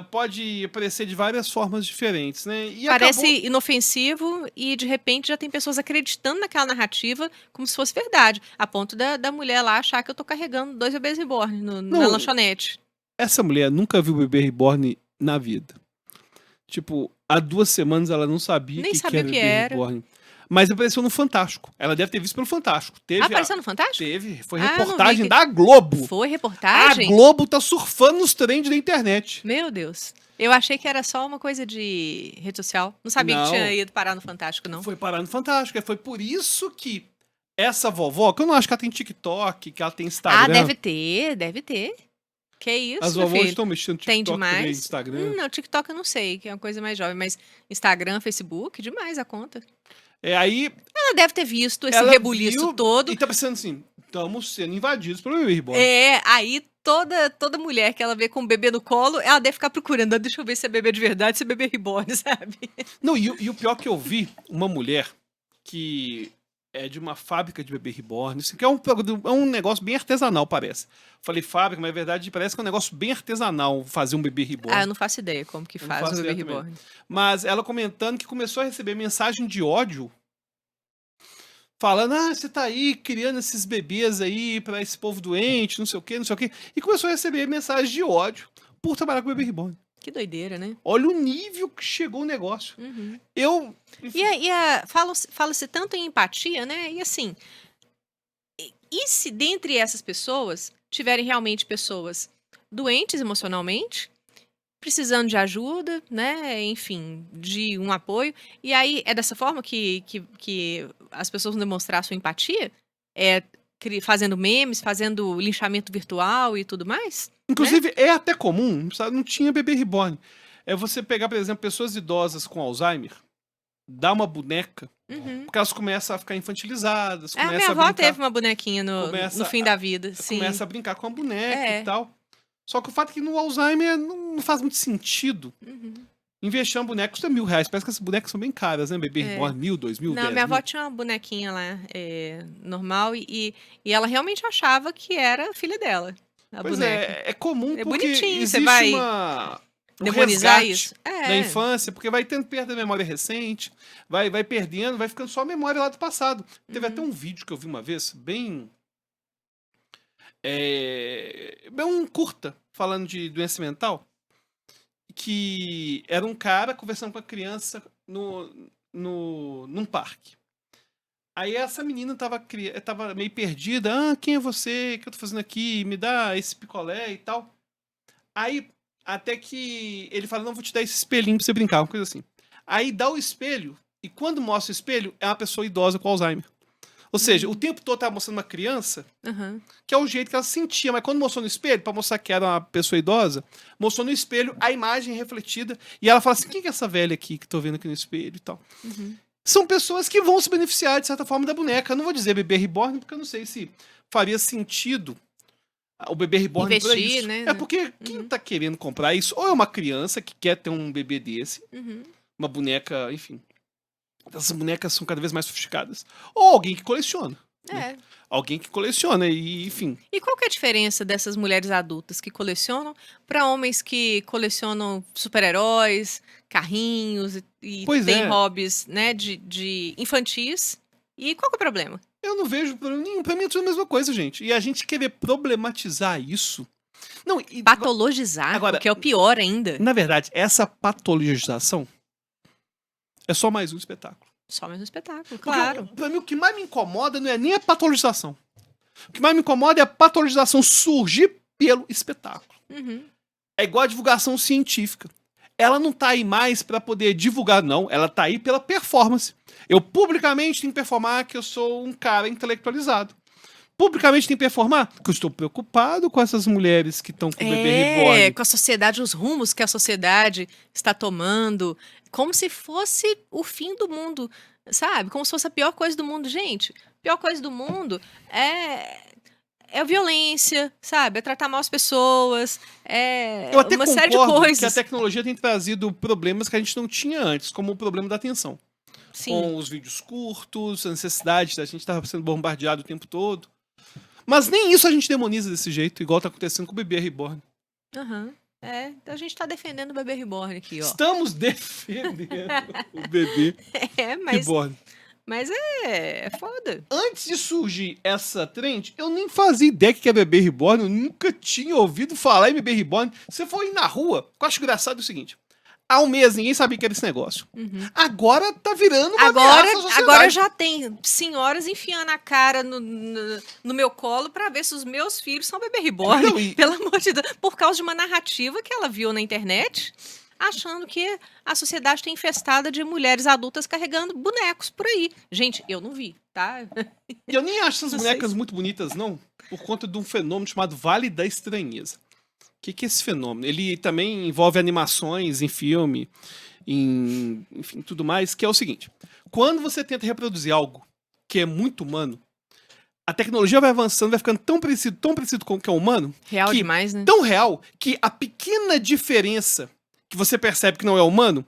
pode aparecer de várias formas diferentes, né? E Parece inofensivo e, de repente, já tem pessoas acreditando naquela narrativa como se fosse verdade. A ponto da mulher lá achar que eu tô carregando 2 bebês reborn na lanchonete. Essa mulher nunca viu bebê reborn na vida. Tipo, há 2 semanas ela não sabia Nem que sabia era o que bebê era. reborn. Mas apareceu no Fantástico. Ela deve ter visto pelo Fantástico. Apareceu no Fantástico? Teve. Foi não vi reportagem que- da Globo. Foi reportagem? A Globo tá surfando nos trends da internet. Meu Deus. Eu achei que era só uma coisa de rede social. Não sabia Não. que tinha ido parar no Fantástico, não. Foi parar no Fantástico. Foi por isso que essa vovó, que eu não acho que ela tem TikTok, que ela tem Instagram. Deve ter. Que isso, As meu vovós filho? estão mexendo no Tem TikTok também, demais. Instagram. Não, TikTok eu não sei, que é uma coisa mais jovem, mas Instagram, Facebook, demais a conta. Aí Ela deve ter visto esse ela rebuliço viu todo. e tá pensando assim, estamos sendo invadidos pelo bebê reborn. Aí toda mulher que ela vê com um bebê no colo, ela deve ficar procurando. Deixa eu ver se é bebê de verdade, se é bebê reborn, sabe? Não, e o pior que eu vi, uma mulher que é de uma fábrica de bebê reborn, assim, que é um negócio bem artesanal, parece. Falei fábrica, mas na verdade parece que é um negócio bem artesanal fazer um bebê reborn. Eu não faço ideia como que Eu não faz faço o bebê ideia também. reborn. Mas ela comentando que começou a receber mensagem de ódio, falando, você tá aí criando esses bebês aí pra esse povo doente, não sei o quê, não sei o quê. E começou a receber mensagem de ódio por trabalhar com bebê reborn. Que doideira, né? Olha o nível que chegou o negócio. Uhum. Eu. Fala-se tanto em empatia, né? E assim, e se dentre essas pessoas tiverem realmente pessoas doentes emocionalmente, precisando de ajuda, né? Enfim, de um apoio. E aí é dessa forma que as pessoas vão demonstrar sua empatia? É fazendo memes, fazendo linchamento virtual e tudo mais? Inclusive, é até comum, sabe? Não tinha bebê reborn. É você pegar, por exemplo, pessoas idosas com Alzheimer, dar uma boneca, Uhum. porque elas começam a ficar infantilizadas, Minha começam a avó brincar, teve uma bonequinha no começa fim da vida, sim. começa a brincar com a boneca É. e tal. Só que o fato é que no Alzheimer não faz muito sentido. Uhum. Investir uma boneca custa R$1.000. Parece que essas bonecas são bem caras, né? Bebê reborn, 1.000, 2.000, Não, 10 minha avó mil. tinha uma bonequinha lá, normal, e ela realmente achava que era filha dela, a Pois boneca. é comum É porque bonitinho, você existe vai um demonizar resgate isso? da infância, porque vai tendo perda da memória recente, vai perdendo, vai ficando só a memória lá do passado. Teve até um vídeo que eu vi uma vez, bem um curta, falando de doença mental, que era um cara conversando com a criança num parque. Aí essa menina tava meio perdida. Quem é você? O que eu tô fazendo aqui? Me dá esse picolé e tal. Aí, até que ele fala, não, vou te dar esse espelhinho pra você brincar, uma coisa assim. Aí dá o espelho, e quando mostra o espelho, é uma pessoa idosa com Alzheimer. Ou seja, o tempo todo tava mostrando uma criança, que é o jeito que ela se sentia, mas quando mostrou no espelho, pra mostrar que era uma pessoa idosa, mostrou no espelho a imagem refletida, e ela fala assim, quem que é essa velha aqui que tô vendo aqui no espelho e tal? São pessoas que vão se beneficiar, de certa forma, da boneca. Eu não vou dizer bebê reborn, porque eu não sei se faria sentido o bebê reborn pra investir, isso. né? É porque quem tá querendo comprar isso, ou é uma criança que quer ter um bebê desse, uma boneca, enfim. Essas bonecas são cada vez mais sofisticadas. Ou alguém que coleciona. Né? Alguém que coleciona, e enfim. E qual que é a diferença dessas mulheres adultas que colecionam para homens que colecionam super-heróis, carrinhos e têm hobbies, né, de infantis? E qual que é o problema? Eu não vejo problema nenhum. Pra mim é tudo a mesma coisa, gente. E a gente querer problematizar isso... Não, patologizar, agora, que é o pior ainda. Na verdade, essa patologização é só mais um espetáculo. Só mais um espetáculo, claro. Pra mim, o que mais me incomoda não é nem a patologização. O que mais me incomoda é a patologização surgir pelo espetáculo. É igual a divulgação científica. Ela não tá aí mais pra poder divulgar, não. Ela tá aí pela performance. Eu publicamente tenho que performar que eu sou um cara intelectualizado. Publicamente tem que performar que eu estou preocupado com essas mulheres que estão com o bebê reborn. Com a sociedade, os rumos que a sociedade está tomando, como se fosse o fim do mundo, sabe? Como se fosse a pior coisa do mundo. Gente, a pior coisa do mundo é a violência, sabe? É tratar mal as pessoas, Eu até uma série de concordo coisas. que a tecnologia tem trazido problemas que a gente não tinha antes, como o problema da atenção. Sim. Com os vídeos curtos, a necessidade da gente estar sendo bombardeado o tempo todo. Mas nem isso a gente demoniza desse jeito, igual tá acontecendo com o bebê reborn. A gente tá defendendo o bebê reborn aqui, ó. Estamos defendendo o bebê reborn. Mas é foda. Antes de surgir essa trend, eu nem fazia ideia que é bebê reborn, eu nunca tinha ouvido falar em bebê reborn. Se for ir na rua, o que eu acho engraçado é o seguinte... Há um mês ninguém sabia que era esse negócio. Agora tá virando uma ameaça à sociedade. Agora já tem senhoras enfiando a cara no meu colo pra ver se os meus filhos são bebê reborn. Pelo amor de Deus. Por causa de uma narrativa que ela viu na internet, achando que a sociedade tá infestada de mulheres adultas carregando bonecos por aí. Gente, eu não vi, tá? E eu nem acho essas bonecas muito bonitas, não, por conta de um fenômeno chamado Vale da Estranheza. O que é esse fenômeno? Ele também envolve animações em filme, enfim, tudo mais, que é o seguinte. Quando você tenta reproduzir algo que é muito humano, a tecnologia vai avançando, vai ficando tão parecido com o que é humano. Real demais, né? Tão real, que a pequena diferença que você percebe que não é humano,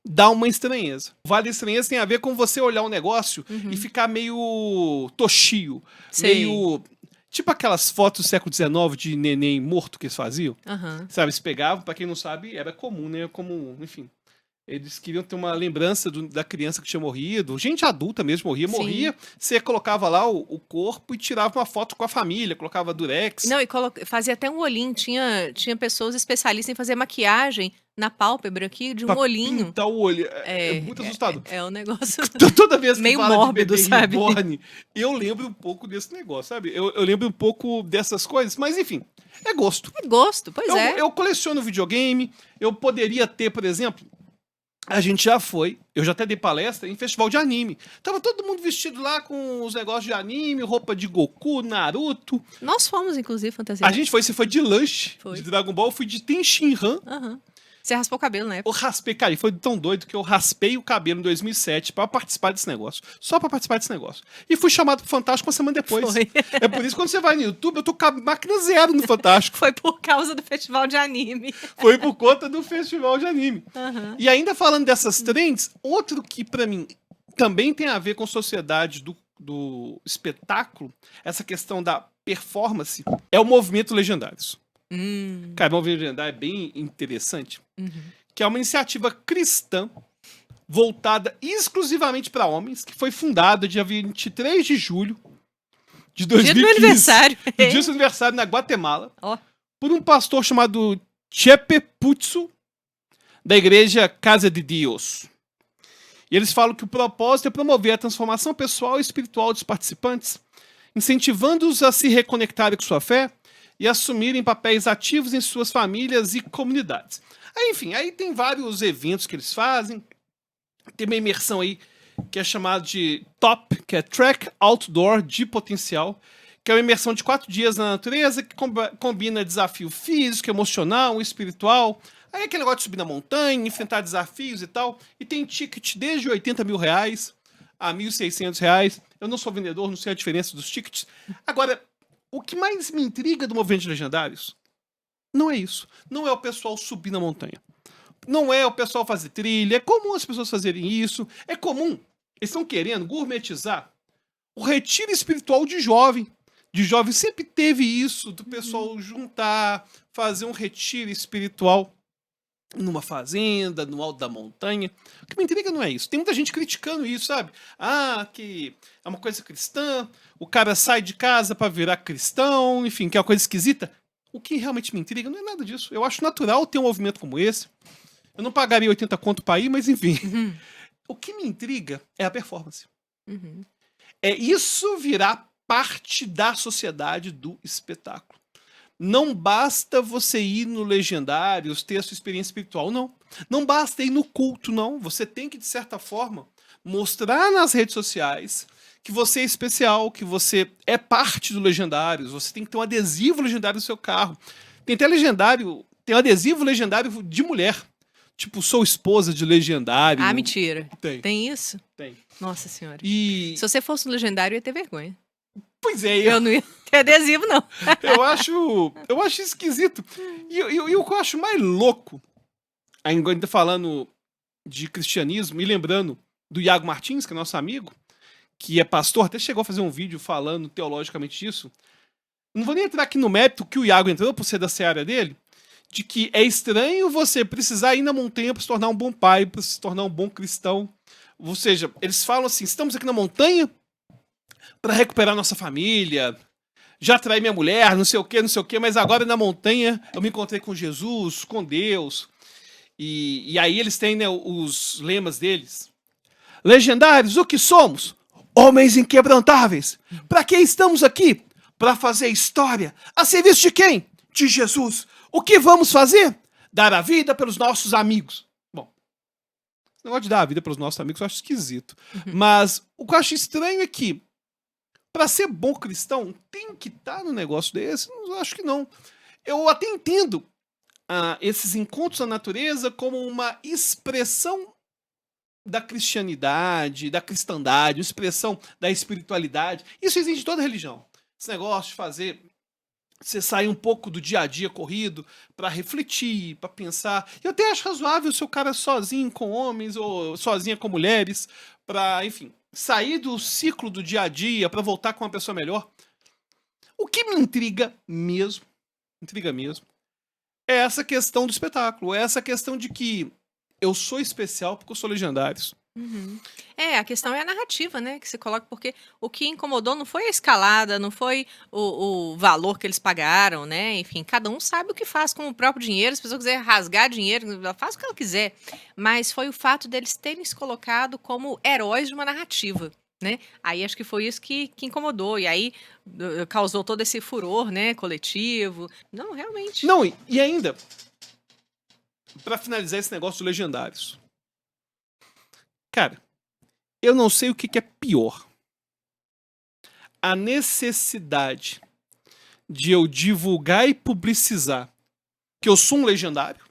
dá uma estranheza. O Vale da Estranheza tem a ver com você olhar um negócio e ficar meio toshio, meio... Tipo aquelas fotos do século XIX de neném morto que eles faziam. Sabe, eles pegavam, pra quem não sabe, era comum, né? Como, enfim, Eles queriam ter uma lembrança da criança que tinha morrido. Gente adulta mesmo morria. Sim. Morria, você colocava lá o corpo e tirava uma foto com a família, colocava durex. Não, e fazia até um olhinho. Tinha pessoas especialistas em fazer maquiagem na pálpebra aqui de um Pra olhinho. pintar o olho. É muito assustador. É um negócio Toda vez que meio fala mórbido, de bebê sabe? reborn, eu lembro um pouco desse negócio, sabe? Eu lembro um pouco dessas coisas, mas enfim, é gosto. É gosto, pois é. Eu coleciono videogame, eu poderia ter, por exemplo, a gente já foi, eu já até dei palestra em festival de anime. Tava todo mundo vestido lá com os negócios de anime, roupa de Goku, Naruto. Nós fomos, inclusive, fantasia. A gente foi, você foi de Lush, Foi. de Dragon Ball, eu fui de Tenshinhan. Aham. Você raspou o cabelo na época. Eu raspei, cara, e foi tão doido que eu raspei o cabelo em 2007 pra participar desse negócio. Só pra participar desse negócio. E fui chamado pro Fantástico uma semana depois. Foi. É por isso que quando você vai no YouTube, eu tô com a máquina zero no Fantástico. Foi por causa do festival de anime. Foi por conta do festival de anime. Aham. E ainda falando dessas trends, outro que pra mim também tem a ver com a sociedade do espetáculo, essa questão da performance, é o movimento Legendários. Cara, o movimento Legendário é bem interessante, que é uma iniciativa cristã voltada exclusivamente para homens, que foi fundada dia 23 de julho de Dia do 2015. meu aniversário. No dia do seu aniversário na Guatemala, Ó. por um pastor chamado Chepe Putsu, da igreja Casa de Dios. E eles falam que o propósito é promover a transformação pessoal e espiritual dos participantes, incentivando-os a se reconectarem com sua fé e assumirem papéis ativos em suas famílias e comunidades. Aí, enfim, aí tem vários eventos que eles fazem. Tem uma imersão aí que é chamada de TOP, que é Track Outdoor de Potencial, que é uma imersão de 4 dias na natureza, que combina desafio físico, emocional, espiritual. Aí aquele negócio de subir na montanha, enfrentar desafios e tal. E tem ticket desde R$80 mil a R$1.600. Eu não sou vendedor, não sei a diferença dos tickets. Agora, o que mais me intriga do movimento de Legendários não é isso. Não é o pessoal subir na montanha. Não é o pessoal fazer trilha. É comum as pessoas fazerem isso. É comum. Eles estão querendo gourmetizar o retiro espiritual de jovem. De jovem sempre teve isso, do pessoal juntar, fazer um retiro espiritual numa fazenda, no alto da montanha. O que me intriga não é isso. Tem muita gente criticando isso, sabe? Ah, que é uma coisa cristã, o cara sai de casa pra virar cristão, enfim, que é uma coisa esquisita. O que realmente me intriga não é nada disso. Eu acho natural ter um movimento como esse. Eu não pagaria 80 conto pra ir, mas enfim. O que me intriga é a performance. É isso virar parte da sociedade do espetáculo. Não basta você ir no Legendários, ter a sua experiência espiritual, não. Não basta ir no culto, não. Você tem que, de certa forma, mostrar nas redes sociais que você é especial, que você é parte do Legendários. Você tem que ter um adesivo Legendário no seu carro. Tem até Legendário, tem um adesivo Legendário de mulher. Tipo, sou esposa de Legendário. Ah, mentira. Tem. Tem isso? Tem. Nossa senhora. E... Se você fosse um legendário, eu ia ter vergonha. Pois é, Eu não ia ter adesivo, não. eu acho esquisito. E o que eu acho mais louco, ainda falando de cristianismo, e lembrando do Iago Martins, que é nosso amigo, que é pastor, até chegou a fazer um vídeo falando teologicamente disso. Não vou nem entrar aqui no mérito que o Iago entrou, por ser da seara dele, de que é estranho você precisar ir na montanha para se tornar um bom pai, para se tornar um bom cristão. Ou seja, eles falam assim, estamos aqui na montanha para recuperar nossa família, já traí minha mulher, não sei o quê, mas agora na montanha eu me encontrei com Jesus, com Deus. E aí eles têm, né, os lemas deles. Legendários, o que somos? Homens inquebrantáveis. Para que estamos aqui? Para fazer história. A serviço de quem? De Jesus. O que vamos fazer? Dar a vida pelos nossos amigos. Bom, esse negócio de dar a vida pelos nossos amigos eu acho esquisito. Mas o que eu acho estranho é que para ser bom cristão, tem que estar no negócio desse? Eu acho que não. Eu até entendo esses encontros na natureza como uma expressão da cristianidade, da cristandade, expressão da espiritualidade. Isso existe em toda religião. Esse negócio de fazer você sair um pouco do dia a dia corrido para refletir, para pensar. Eu até acho razoável se o cara sozinho com homens ou sozinha com mulheres, para, enfim, sair do ciclo do dia a dia para voltar com uma pessoa melhor. O que me intriga mesmo, é essa questão do espetáculo, é essa questão de que eu sou especial porque eu sou legendários. Uhum. A questão é a narrativa, né, que você coloca, porque o que incomodou não foi a escalada, não foi o valor que eles pagaram, né, enfim, cada um sabe o que faz com o próprio dinheiro, se a pessoa quiser rasgar dinheiro, ela faz o que ela quiser, mas foi o fato deles terem se colocado como heróis de uma narrativa, né, aí acho que foi isso que incomodou, e aí causou todo esse furor, né, coletivo, não, realmente. Não, e ainda, pra finalizar esse negócio dos legendários. Cara, eu não sei o que é pior. A necessidade de eu divulgar e publicizar que eu sou um legendário?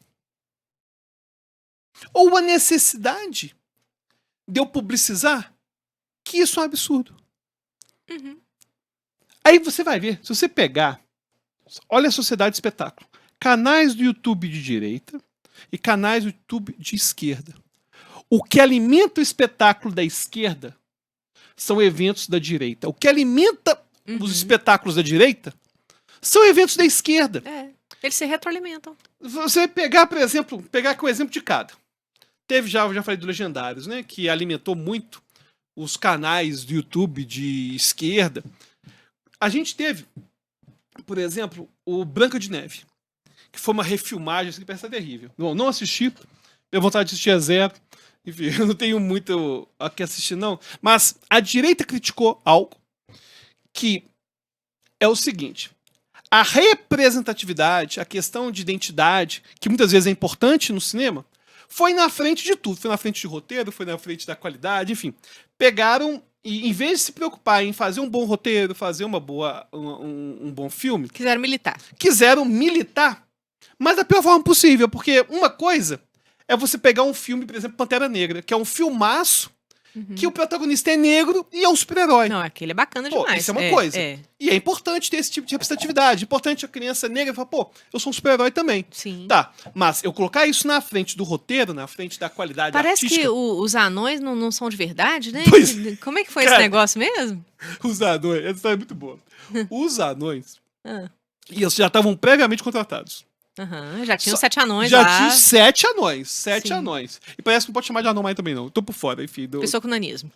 Ou a necessidade de eu publicizar que isso é um absurdo? Uhum. Aí você vai ver, se você pegar, olha a sociedade de espetáculo, canais do YouTube de direita e canais do YouTube de esquerda. O que alimenta o espetáculo da esquerda são eventos da direita. O que alimenta os espetáculos da direita são eventos da esquerda. Eles se retroalimentam. Você vai pegar, por exemplo, pegar aqui um exemplo de cada. Eu já falei do Legendários, né? Que alimentou muito os canais do YouTube de esquerda. A gente teve, por exemplo, o Branca de Neve, que foi uma refilmagem, assim, que parece terrível. Não assisti, tenho vontade de assistir a zero. Enfim, eu não tenho muito a que assistir, não. Mas a direita criticou algo que é o seguinte: a representatividade, a questão de identidade, que muitas vezes é importante no cinema, foi na frente de tudo. Foi na frente de roteiro, foi na frente da qualidade, enfim. Pegaram e, em vez de se preocupar em fazer um bom roteiro, fazer um bom filme, quiseram militar, mas da pior forma possível. Porque uma coisa é você pegar um filme, por exemplo, Pantera Negra, que é um filmaço, que o protagonista é negro e é um super-herói. Não, aquele é bacana demais. Isso é uma coisa. E é importante ter esse tipo de representatividade. É importante a criança negra falar, pô, eu sou um super-herói também. Sim. Tá, mas eu colocar isso na frente do roteiro, na frente da qualidade Parece artística... que os anões não são de verdade, né? Pois, como é que foi cara, esse negócio mesmo? Os anões, essa história é muito boa. Os anões, e eles já estavam previamente contratados. Já tinham 7 anões já lá. tinham 7 anões. 7 Sim. anões. E parece que não pode chamar de anão mais também, não. Eu tô por fora, enfim. Pessoa com nanismo.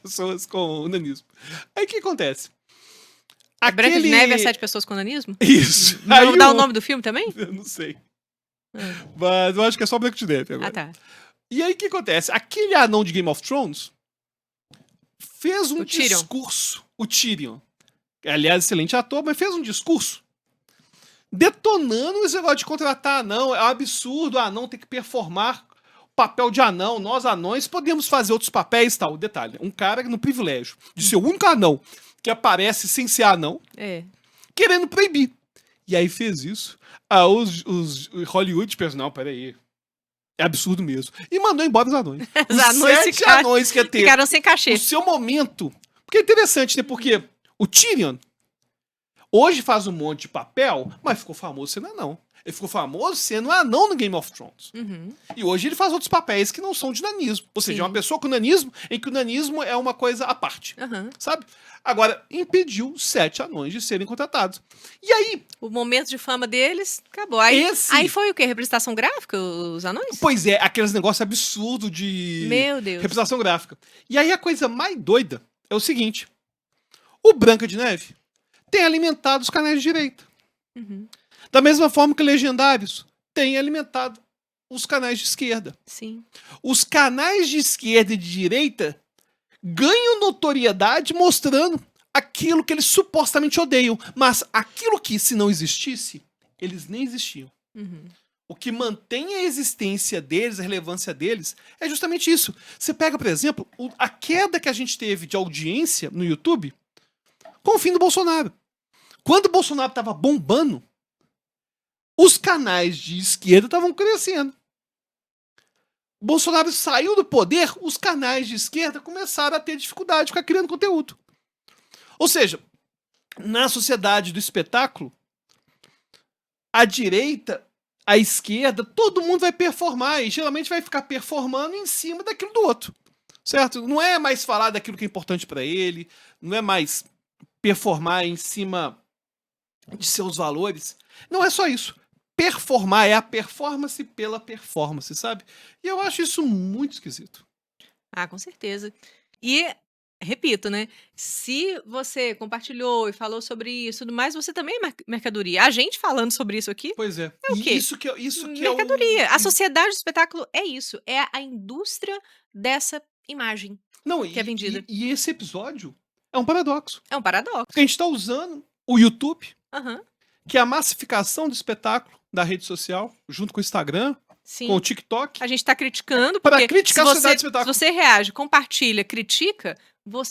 Pessoas com nanismo. Aí o que acontece? A Branca de Neve é 7 pessoas com nanismo? Isso. Não dá o nome do filme também? Eu não sei. Mas eu acho que é só Branca de Neve agora. Ah, tá. E aí o que acontece? Aquele anão de Game of Thrones fez um Tyrion. discurso. O Tyrion. Aliás, excelente ator, mas fez um discurso detonando esse negócio de contratar anão. É um absurdo o anão ter que performar o papel de anão. Nós, anões, podemos fazer outros papéis e tal. Detalhe, um cara no privilégio de ser o único anão que aparece sem ser anão, querendo proibir. E aí fez isso. Os Hollywood pensam, não, peraí, é absurdo mesmo. E mandou embora os anões. Os Os anões 7 anões que ia ter ficaram sem cachê. o seu momento. Porque é interessante, né? Porque o Tyrion hoje faz um monte de papel, mas ficou famoso sendo anão. Ele ficou famoso sendo anão no Game of Thrones. E hoje ele faz outros papéis que não são de nanismo. Ou seja, é uma pessoa com nanismo, em que o nanismo é uma coisa à parte. Sabe? Agora, impediu 7 anões de serem contratados. E aí... O momento de fama deles acabou. Aí foi o quê? Representação gráfica, os anões? Pois é, aqueles negócios absurdos de... Meu Deus. Representação gráfica. E aí a coisa mais doida é o seguinte. O Branca de Neve tem alimentado os canais de direita. Da mesma forma que Legendários tem alimentado os canais de esquerda. Sim. Os canais de esquerda e de direita ganham notoriedade mostrando aquilo que eles supostamente odeiam. Mas aquilo que, se não existisse, eles nem existiam. O que mantém a existência deles, a relevância deles, é justamente isso. Você pega, por exemplo, a queda que a gente teve de audiência no YouTube com o fim do Bolsonaro. Quando o Bolsonaro estava bombando, os canais de esquerda estavam crescendo. Bolsonaro saiu do poder, os canais de esquerda começaram a ter dificuldade de ficar criando conteúdo. Ou seja, na sociedade do espetáculo, a direita, a esquerda, todo mundo vai performar e geralmente vai ficar performando em cima daquilo do outro. Certo? Não é mais falar daquilo que é importante para ele, não é mais performar em cima de seus valores. Não é só isso. performar, é a performance pela performance, sabe? E eu acho isso muito esquisito. Ah, com certeza. E, repito, né? Se você compartilhou e falou sobre isso, e tudo mais, você também é mercadoria. A gente falando sobre isso aqui Pois é. é o E quê? isso que é Mercadoria. A sociedade do espetáculo é isso. É a indústria dessa imagem Não, que é vendida. e esse episódio é um paradoxo. É um Porque a paradoxo. gente está usando o YouTube, Aham. que é a massificação do espetáculo da rede social, junto com o Instagram, com o Sim. TikTok, A gente tá criticando, para porque criticar a sociedade do se espetáculo. você reage, compartilha, critica,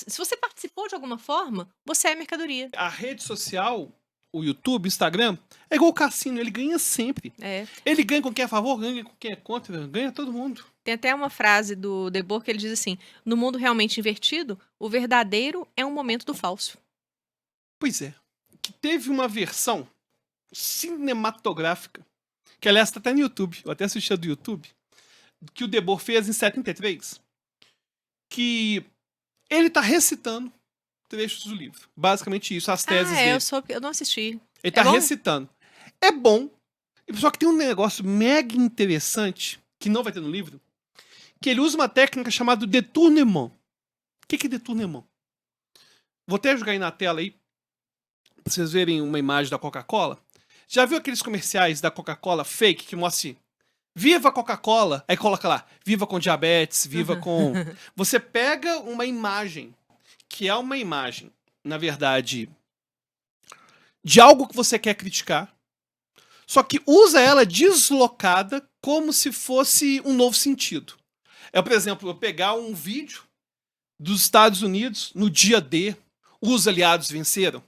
se você participou de alguma forma, você é mercadoria. A rede social, o YouTube, o Instagram, é igual o cassino, ele ganha sempre. É. Ele ganha com quem é a favor, ganha com quem é contra, ganha todo mundo. Tem até uma frase do Debord que ele diz assim: no mundo realmente invertido, o verdadeiro é um momento do falso. Pois é. Que teve uma versão cinematográfica, que aliás tá até no YouTube, eu até assisti a do YouTube, que o Debord fez em 73, que ele tá recitando trechos do livro. Basicamente isso, as teses dele. Eu não assisti. Ele tá bom? recitando. É bom, só que tem um negócio mega interessante, que não vai ter no livro, que ele usa uma técnica chamada détournement. O que é détournement? Vou até jogar aí na tela aí, pra vocês verem uma imagem da Coca-Cola. Já viu aqueles comerciais da Coca-Cola fake que mostra assim, viva a Coca-Cola, aí coloca lá, viva com diabetes, viva com... Você pega uma imagem, que é uma imagem, na verdade, de algo que você quer criticar, só que usa ela deslocada como se fosse um novo sentido. É, por exemplo, eu pegar um vídeo dos Estados Unidos no dia D, os aliados venceram,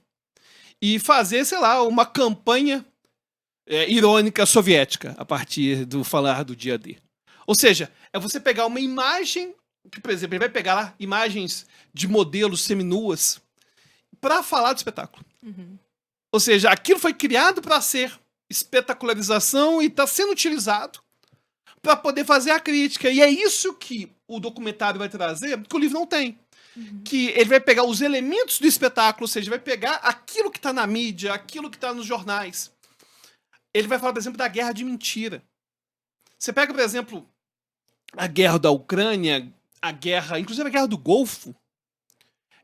e fazer, sei lá, uma campanha irônica soviética a partir do falar do dia D. Ou seja, é você pegar uma imagem, que, por exemplo, ele vai pegar lá imagens de modelos seminuas para falar do espetáculo. Uhum. Ou seja, aquilo foi criado para ser espetacularização e está sendo utilizado para poder fazer a crítica. E é isso que o documentário vai trazer, que o livro não tem. Uhum. Que ele vai pegar os elementos do espetáculo, ou seja, vai pegar aquilo que está na mídia, aquilo que está nos jornais. Ele vai falar, por exemplo, da guerra de mentira. Você pega, por exemplo, a guerra da Ucrânia, inclusive a guerra do Golfo,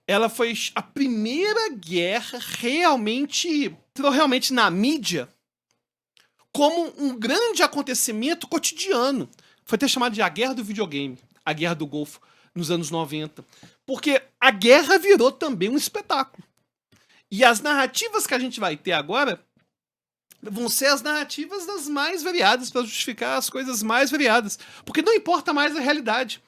ela foi a primeira guerra realmente na mídia como um grande acontecimento cotidiano. Foi até chamado de a guerra do videogame, a guerra do Golfo, nos anos 90. Porque a guerra virou também um espetáculo. E as narrativas que a gente vai ter agora vão ser as narrativas das mais variadas, para justificar as coisas mais variadas. Porque não importa mais a realidade.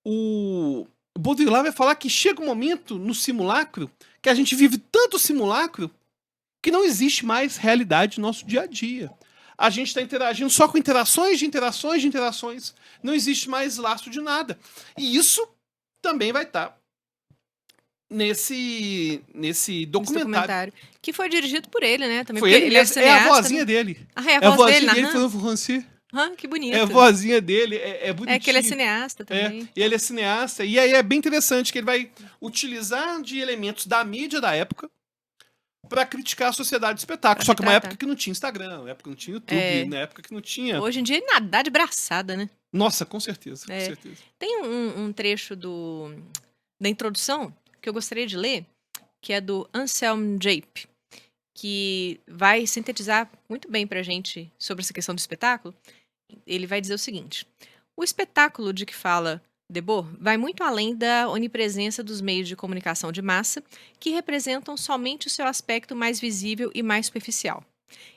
O Baudrillard vai falar que chega um momento no simulacro que a gente vive tanto simulacro que não existe mais realidade no nosso dia a dia. A gente está interagindo só com interações de interações de interações. Não existe mais laço de nada. E isso também vai estar nesse documentário. Que foi dirigido por ele, né? Também Foi porque ele, é é cineasta, a vozinha né? dele. Ah, é É a voz dele, ele narrando? falando francês. Que bonito. É a vozinha dele, é bonitinho. É que ele é cineasta também. E ele é cineasta. E aí é bem interessante que ele vai utilizar de elementos da mídia da época para criticar a sociedade do espetáculo. Só que uma época que não tinha Instagram, uma época que não tinha YouTube, na época que não tinha... Hoje em dia é nadar de braçada, né? Nossa, com certeza, com certeza. Tem um trecho da introdução que eu gostaria de ler, que é do Anselm Jape, que vai sintetizar muito bem pra gente sobre essa questão do espetáculo. Ele vai dizer o seguinte: o espetáculo de que fala Debord vai muito além da onipresença dos meios de comunicação de massa, que representam somente o seu aspecto mais visível e mais superficial.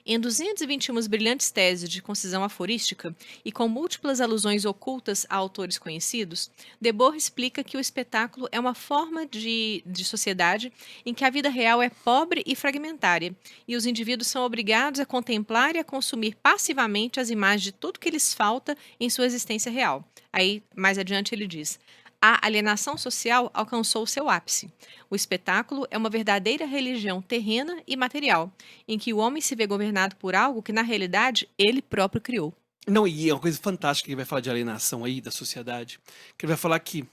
Em 221 brilhantes teses de concisão aforística e com múltiplas alusões ocultas a autores conhecidos, Debord explica que o espetáculo é uma forma de sociedade em que a vida real é pobre e fragmentária, e os indivíduos são obrigados a contemplar e a consumir passivamente as imagens de tudo que lhes falta em sua existência real. Aí, mais adiante, ele diz: a alienação social alcançou seu ápice. O espetáculo é uma verdadeira religião terrena e material, em que o homem se vê governado por algo que, na realidade, ele próprio criou. Não, e é uma coisa fantástica que ele vai falar de alienação aí da sociedade, que ele vai falar que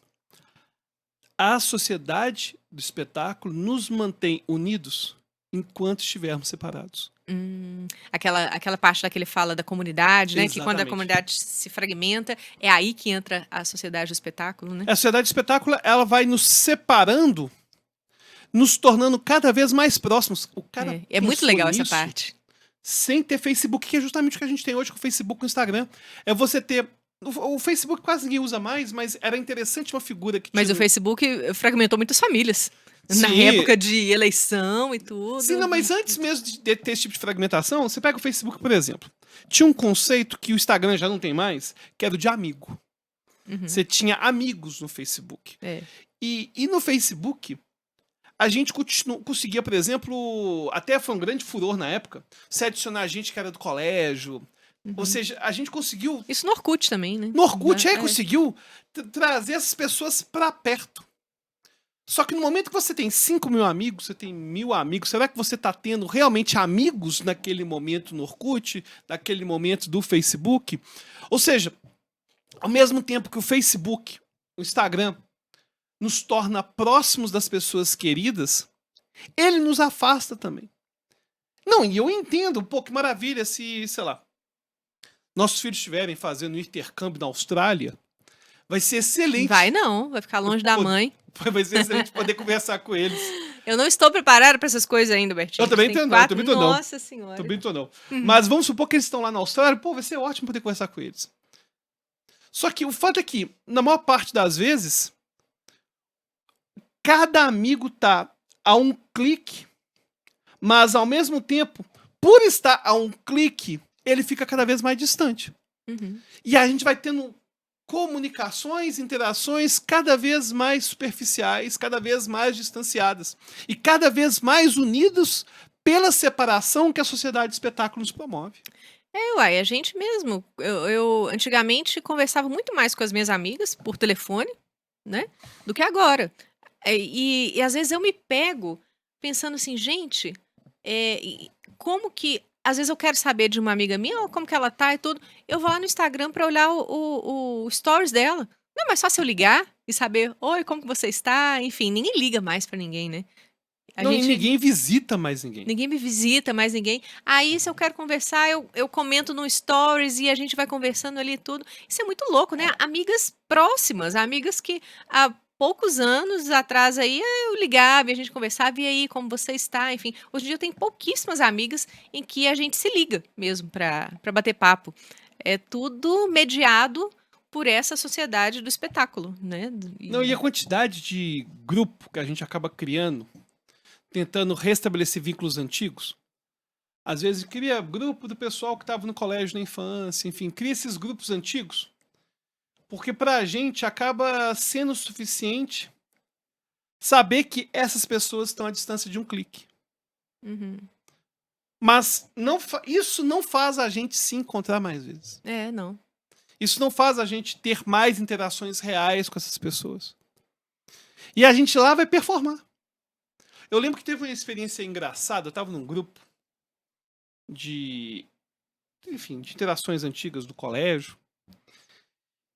a sociedade do espetáculo nos mantém unidos enquanto estivermos separados. Aquela parte lá que ele fala da comunidade, né? Que quando a Exatamente. comunidade se fragmenta, é aí que entra a sociedade do espetáculo, né? A sociedade de espetáculo, ela vai nos separando, nos tornando cada vez mais próximos. O cara É muito pensou legal essa nisso parte. sem ter Facebook, que é justamente o que a gente tem hoje com o Facebook e o Instagram. É você ter... O Facebook quase ninguém usa mais, mas era interessante uma figura que Mas tinha... o Facebook fragmentou muitas famílias. Na Sim. época de eleição e tudo. Sim, não, mas antes mesmo de ter esse tipo de fragmentação, você pega o Facebook, por exemplo. Tinha um conceito que o Instagram já não tem mais, que era o de amigo. Uhum. Você tinha amigos no Facebook. É. E no Facebook, a gente conseguia, por exemplo, até foi um grande furor na época, você adicionar gente que era do colégio. Ou seja, a gente conseguiu. Isso no Orkut também, né? No Orkut, É. conseguiu trazer essas pessoas pra perto. Só que no momento que você tem 5 mil amigos, você tem 1.000 amigos, será que você tá tendo realmente amigos naquele momento no Orkut, naquele momento do Facebook? Ou seja, ao mesmo tempo que o Facebook, o Instagram, nos torna próximos das pessoas queridas, ele nos afasta também. Não, e eu entendo, pô, que maravilha se, sei lá, nossos filhos estiverem fazendo intercâmbio na Austrália, vai ser excelente. Vai não, vai ficar longe da mãe. Vai ser excelente poder conversar com eles. Eu não estou preparada para essas coisas ainda, Bertinho. Eu também Tem tô não, também tô não. Nossa senhora. Também tô não. Mas vamos supor que eles estão lá na Austrália, pô, vai ser ótimo poder conversar com eles. Só que o fato é que, na maior parte das vezes, cada amigo tá a um clique, mas ao mesmo tempo, por estar a um clique, ele fica cada vez mais distante. E a gente vai tendo comunicações, interações cada vez mais superficiais, cada vez mais distanciadas e cada vez mais unidos pela separação que a sociedade de espetáculos promove. Uai, a gente mesmo. Eu antigamente conversava muito mais com as minhas amigas por telefone, né? Do que agora. E às vezes eu me pego pensando assim, gente, como que. Às vezes eu quero saber de uma amiga minha, como que ela tá e tudo. Eu vou lá no Instagram pra olhar o stories dela. Não é mais fácil eu ligar e saber, oi, como que você está? Enfim, ninguém liga mais pra ninguém, né? E ninguém visita mais ninguém. Ninguém me visita, mais ninguém. Aí, se eu quero conversar, eu comento no Stories e a gente vai conversando ali e tudo. Isso é muito louco, né? Amigas próximas, amigas que há poucos anos atrás aí eu ligava e a gente conversava, e aí, como você está? Enfim, hoje em dia eu tenho pouquíssimas amigas em que a gente se liga mesmo pra bater papo. É tudo mediado por essa sociedade do espetáculo, né? Não, e a quantidade de grupo que a gente acaba criando, tentando restabelecer vínculos antigos. Às vezes cria grupo do pessoal que estava no colégio na infância, enfim, cria esses grupos antigos. Porque pra gente acaba sendo suficiente saber que essas pessoas estão à distância de um clique. Mas isso não faz a gente se encontrar mais vezes. Não. Isso não faz a gente ter mais interações reais com essas pessoas. E a gente lá vai performar. Eu lembro que teve uma experiência engraçada, eu tava num grupo de interações antigas do colégio,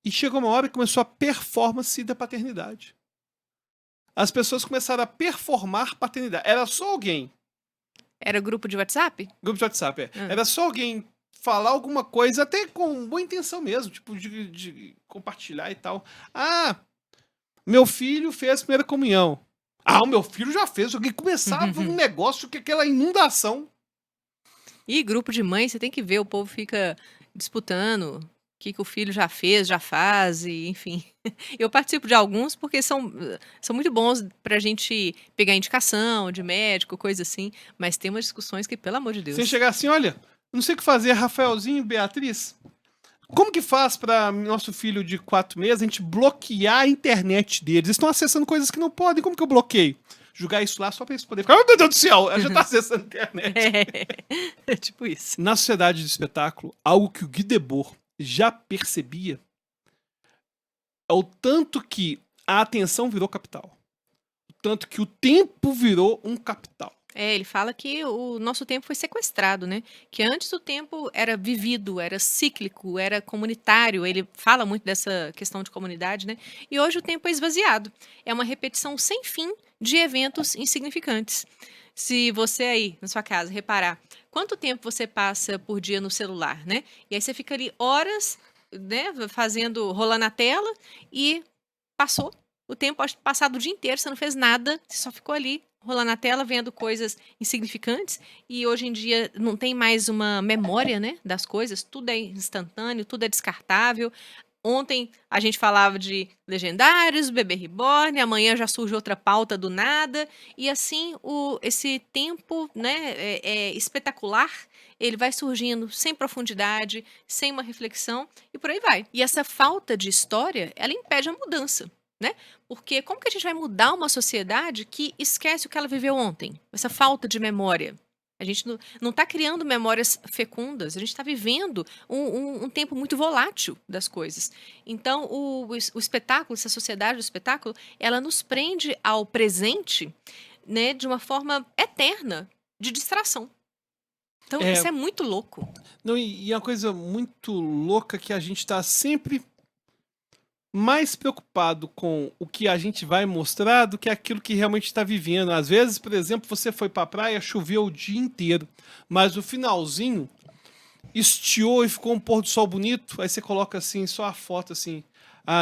e chegou uma hora que começou a performance da paternidade. As pessoas começaram a performar paternidade. Era só alguém... Era grupo de WhatsApp? Grupo de WhatsApp, Era só alguém falar alguma coisa, até com boa intenção mesmo, tipo, de compartilhar e tal. Ah, meu filho fez a primeira comunhão. Ah, o meu filho já fez. Alguém começava um negócio que aquela inundação. E grupo de mãe, você tem que ver, o povo fica disputando o que o filho já fez, já faz, e, enfim. Eu participo de alguns porque são muito bons pra gente pegar indicação de médico, coisa assim, mas tem umas discussões que, pelo amor de Deus. Sem chegar assim, olha, não sei o que fazer, Rafaelzinho, Beatriz, como que faz pra nosso filho de 4 meses a gente bloquear a internet deles? Eles estão acessando coisas que não podem, como que eu bloqueio? Jogar isso lá só pra eles poderem ficar, oh meu Deus do céu, ela já tá acessando a internet. É tipo isso. Na sociedade de espetáculo, algo que o Guy Debord já percebia é o tanto que a atenção virou capital. O tanto que o tempo virou um capital. Ele fala que o nosso tempo foi sequestrado, né? Que antes o tempo era vivido, era cíclico, era comunitário. Ele fala muito dessa questão de comunidade, né? E hoje o tempo é esvaziado. É uma repetição sem fim de eventos insignificantes. Se você aí, na sua casa, reparar quanto tempo você passa por dia no celular, né? E aí você fica ali horas, né, rolando a tela e passou. O tempo pode passar do dia inteiro, você não fez nada, você só ficou ali rolando a tela, vendo coisas insignificantes. E hoje em dia não tem mais uma memória, né, das coisas, tudo é instantâneo, tudo é descartável. Ontem a gente falava de Legendários, Bebê Reborn, amanhã já surge outra pauta do nada, e assim esse tempo, né, espetacular, ele vai surgindo sem profundidade, sem uma reflexão, e por aí vai. E essa falta de história, ela impede a mudança, né? Porque como que a gente vai mudar uma sociedade que esquece o que ela viveu ontem? Essa falta de memória. A gente não está criando memórias fecundas, a gente está vivendo um tempo muito volátil das coisas. Então, o espetáculo, essa sociedade do espetáculo, ela nos prende ao presente, né, de uma forma eterna, de distração. Então, É, isso é muito louco. não, e é uma coisa muito louca que a gente está sempre mais preocupado com o que a gente vai mostrar do que aquilo que realmente está vivendo. Às vezes, por exemplo, você foi para a praia, choveu o dia inteiro, mas no finalzinho estiou e ficou um pôr do sol bonito, aí você coloca assim, só a foto assim,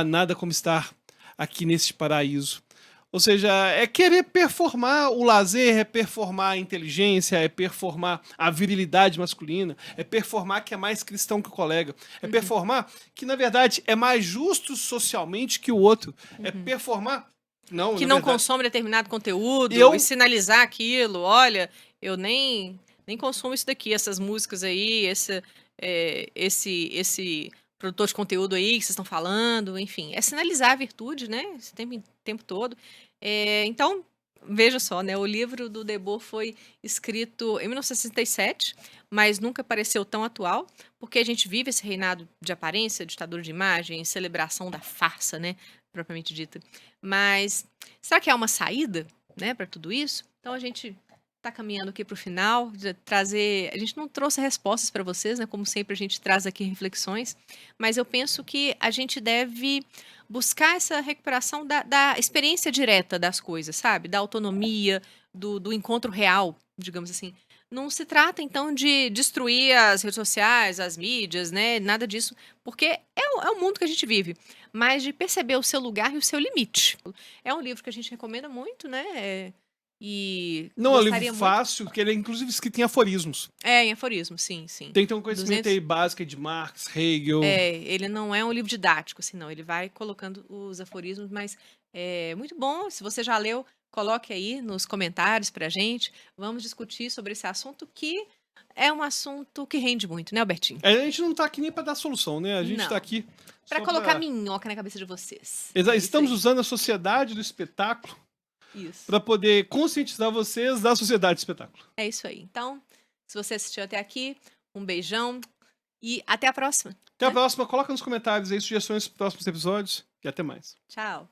nada como estar aqui neste paraíso. Ou seja, é querer performar o lazer, é performar a inteligência, é performar a virilidade masculina, é performar que é mais cristão que o colega, é performar que, na verdade, é mais justo socialmente que o outro, é performar... Não, Que na não verdade, determinado determinado conteúdo Eu- e sinalizar aquilo. Olha, eu nem consumo isso daqui, essas músicas aí, esse produtor de conteúdo aí que vocês estão falando, enfim. É sinalizar a virtude, né? Esse tempo todo. Então, veja só, né? O livro do Debord foi escrito em 1967, mas nunca pareceu tão atual, porque a gente vive esse reinado de aparência, ditadura de imagem, celebração da farsa, né? Propriamente dita. Mas será que há uma saída, né, para tudo isso? Então a gente está caminhando aqui para o final, de trazer. A gente não trouxe respostas para vocês, né? Como sempre a gente traz aqui reflexões, mas eu penso que a gente deve buscar essa recuperação da experiência direta das coisas, sabe? Da autonomia, do encontro real, digamos assim. Não se trata, então, de destruir as redes sociais, as mídias, né? Nada disso, porque é o mundo que a gente vive, mas de perceber o seu lugar e o seu limite. É um livro que a gente recomenda muito, né? E não é um livro gostaria muito. fácil, porque ele é inclusive escrito em aforismos. Em aforismo, sim, sim. Tem que ter um conhecimento 200 aí básico de Marx, Hegel. ele não é um livro didático, assim, não. Ele vai colocando os aforismos, mas é muito bom. Se você já leu, coloque aí nos comentários pra gente. Vamos discutir sobre esse assunto que é um assunto que rende muito, né, Albertinho? A gente não tá aqui nem para dar solução, né? A gente Não. tá aqui Pra só colocar minhoca na cabeça de vocês. Estamos É isso usando a sociedade do espetáculo aí. Isso. para poder conscientizar vocês da sociedade do espetáculo. É isso aí. Então, se você assistiu até aqui, um beijão e até a próxima. Até a próxima. Coloca nos comentários aí sugestões para próximos episódios e até mais. Tchau.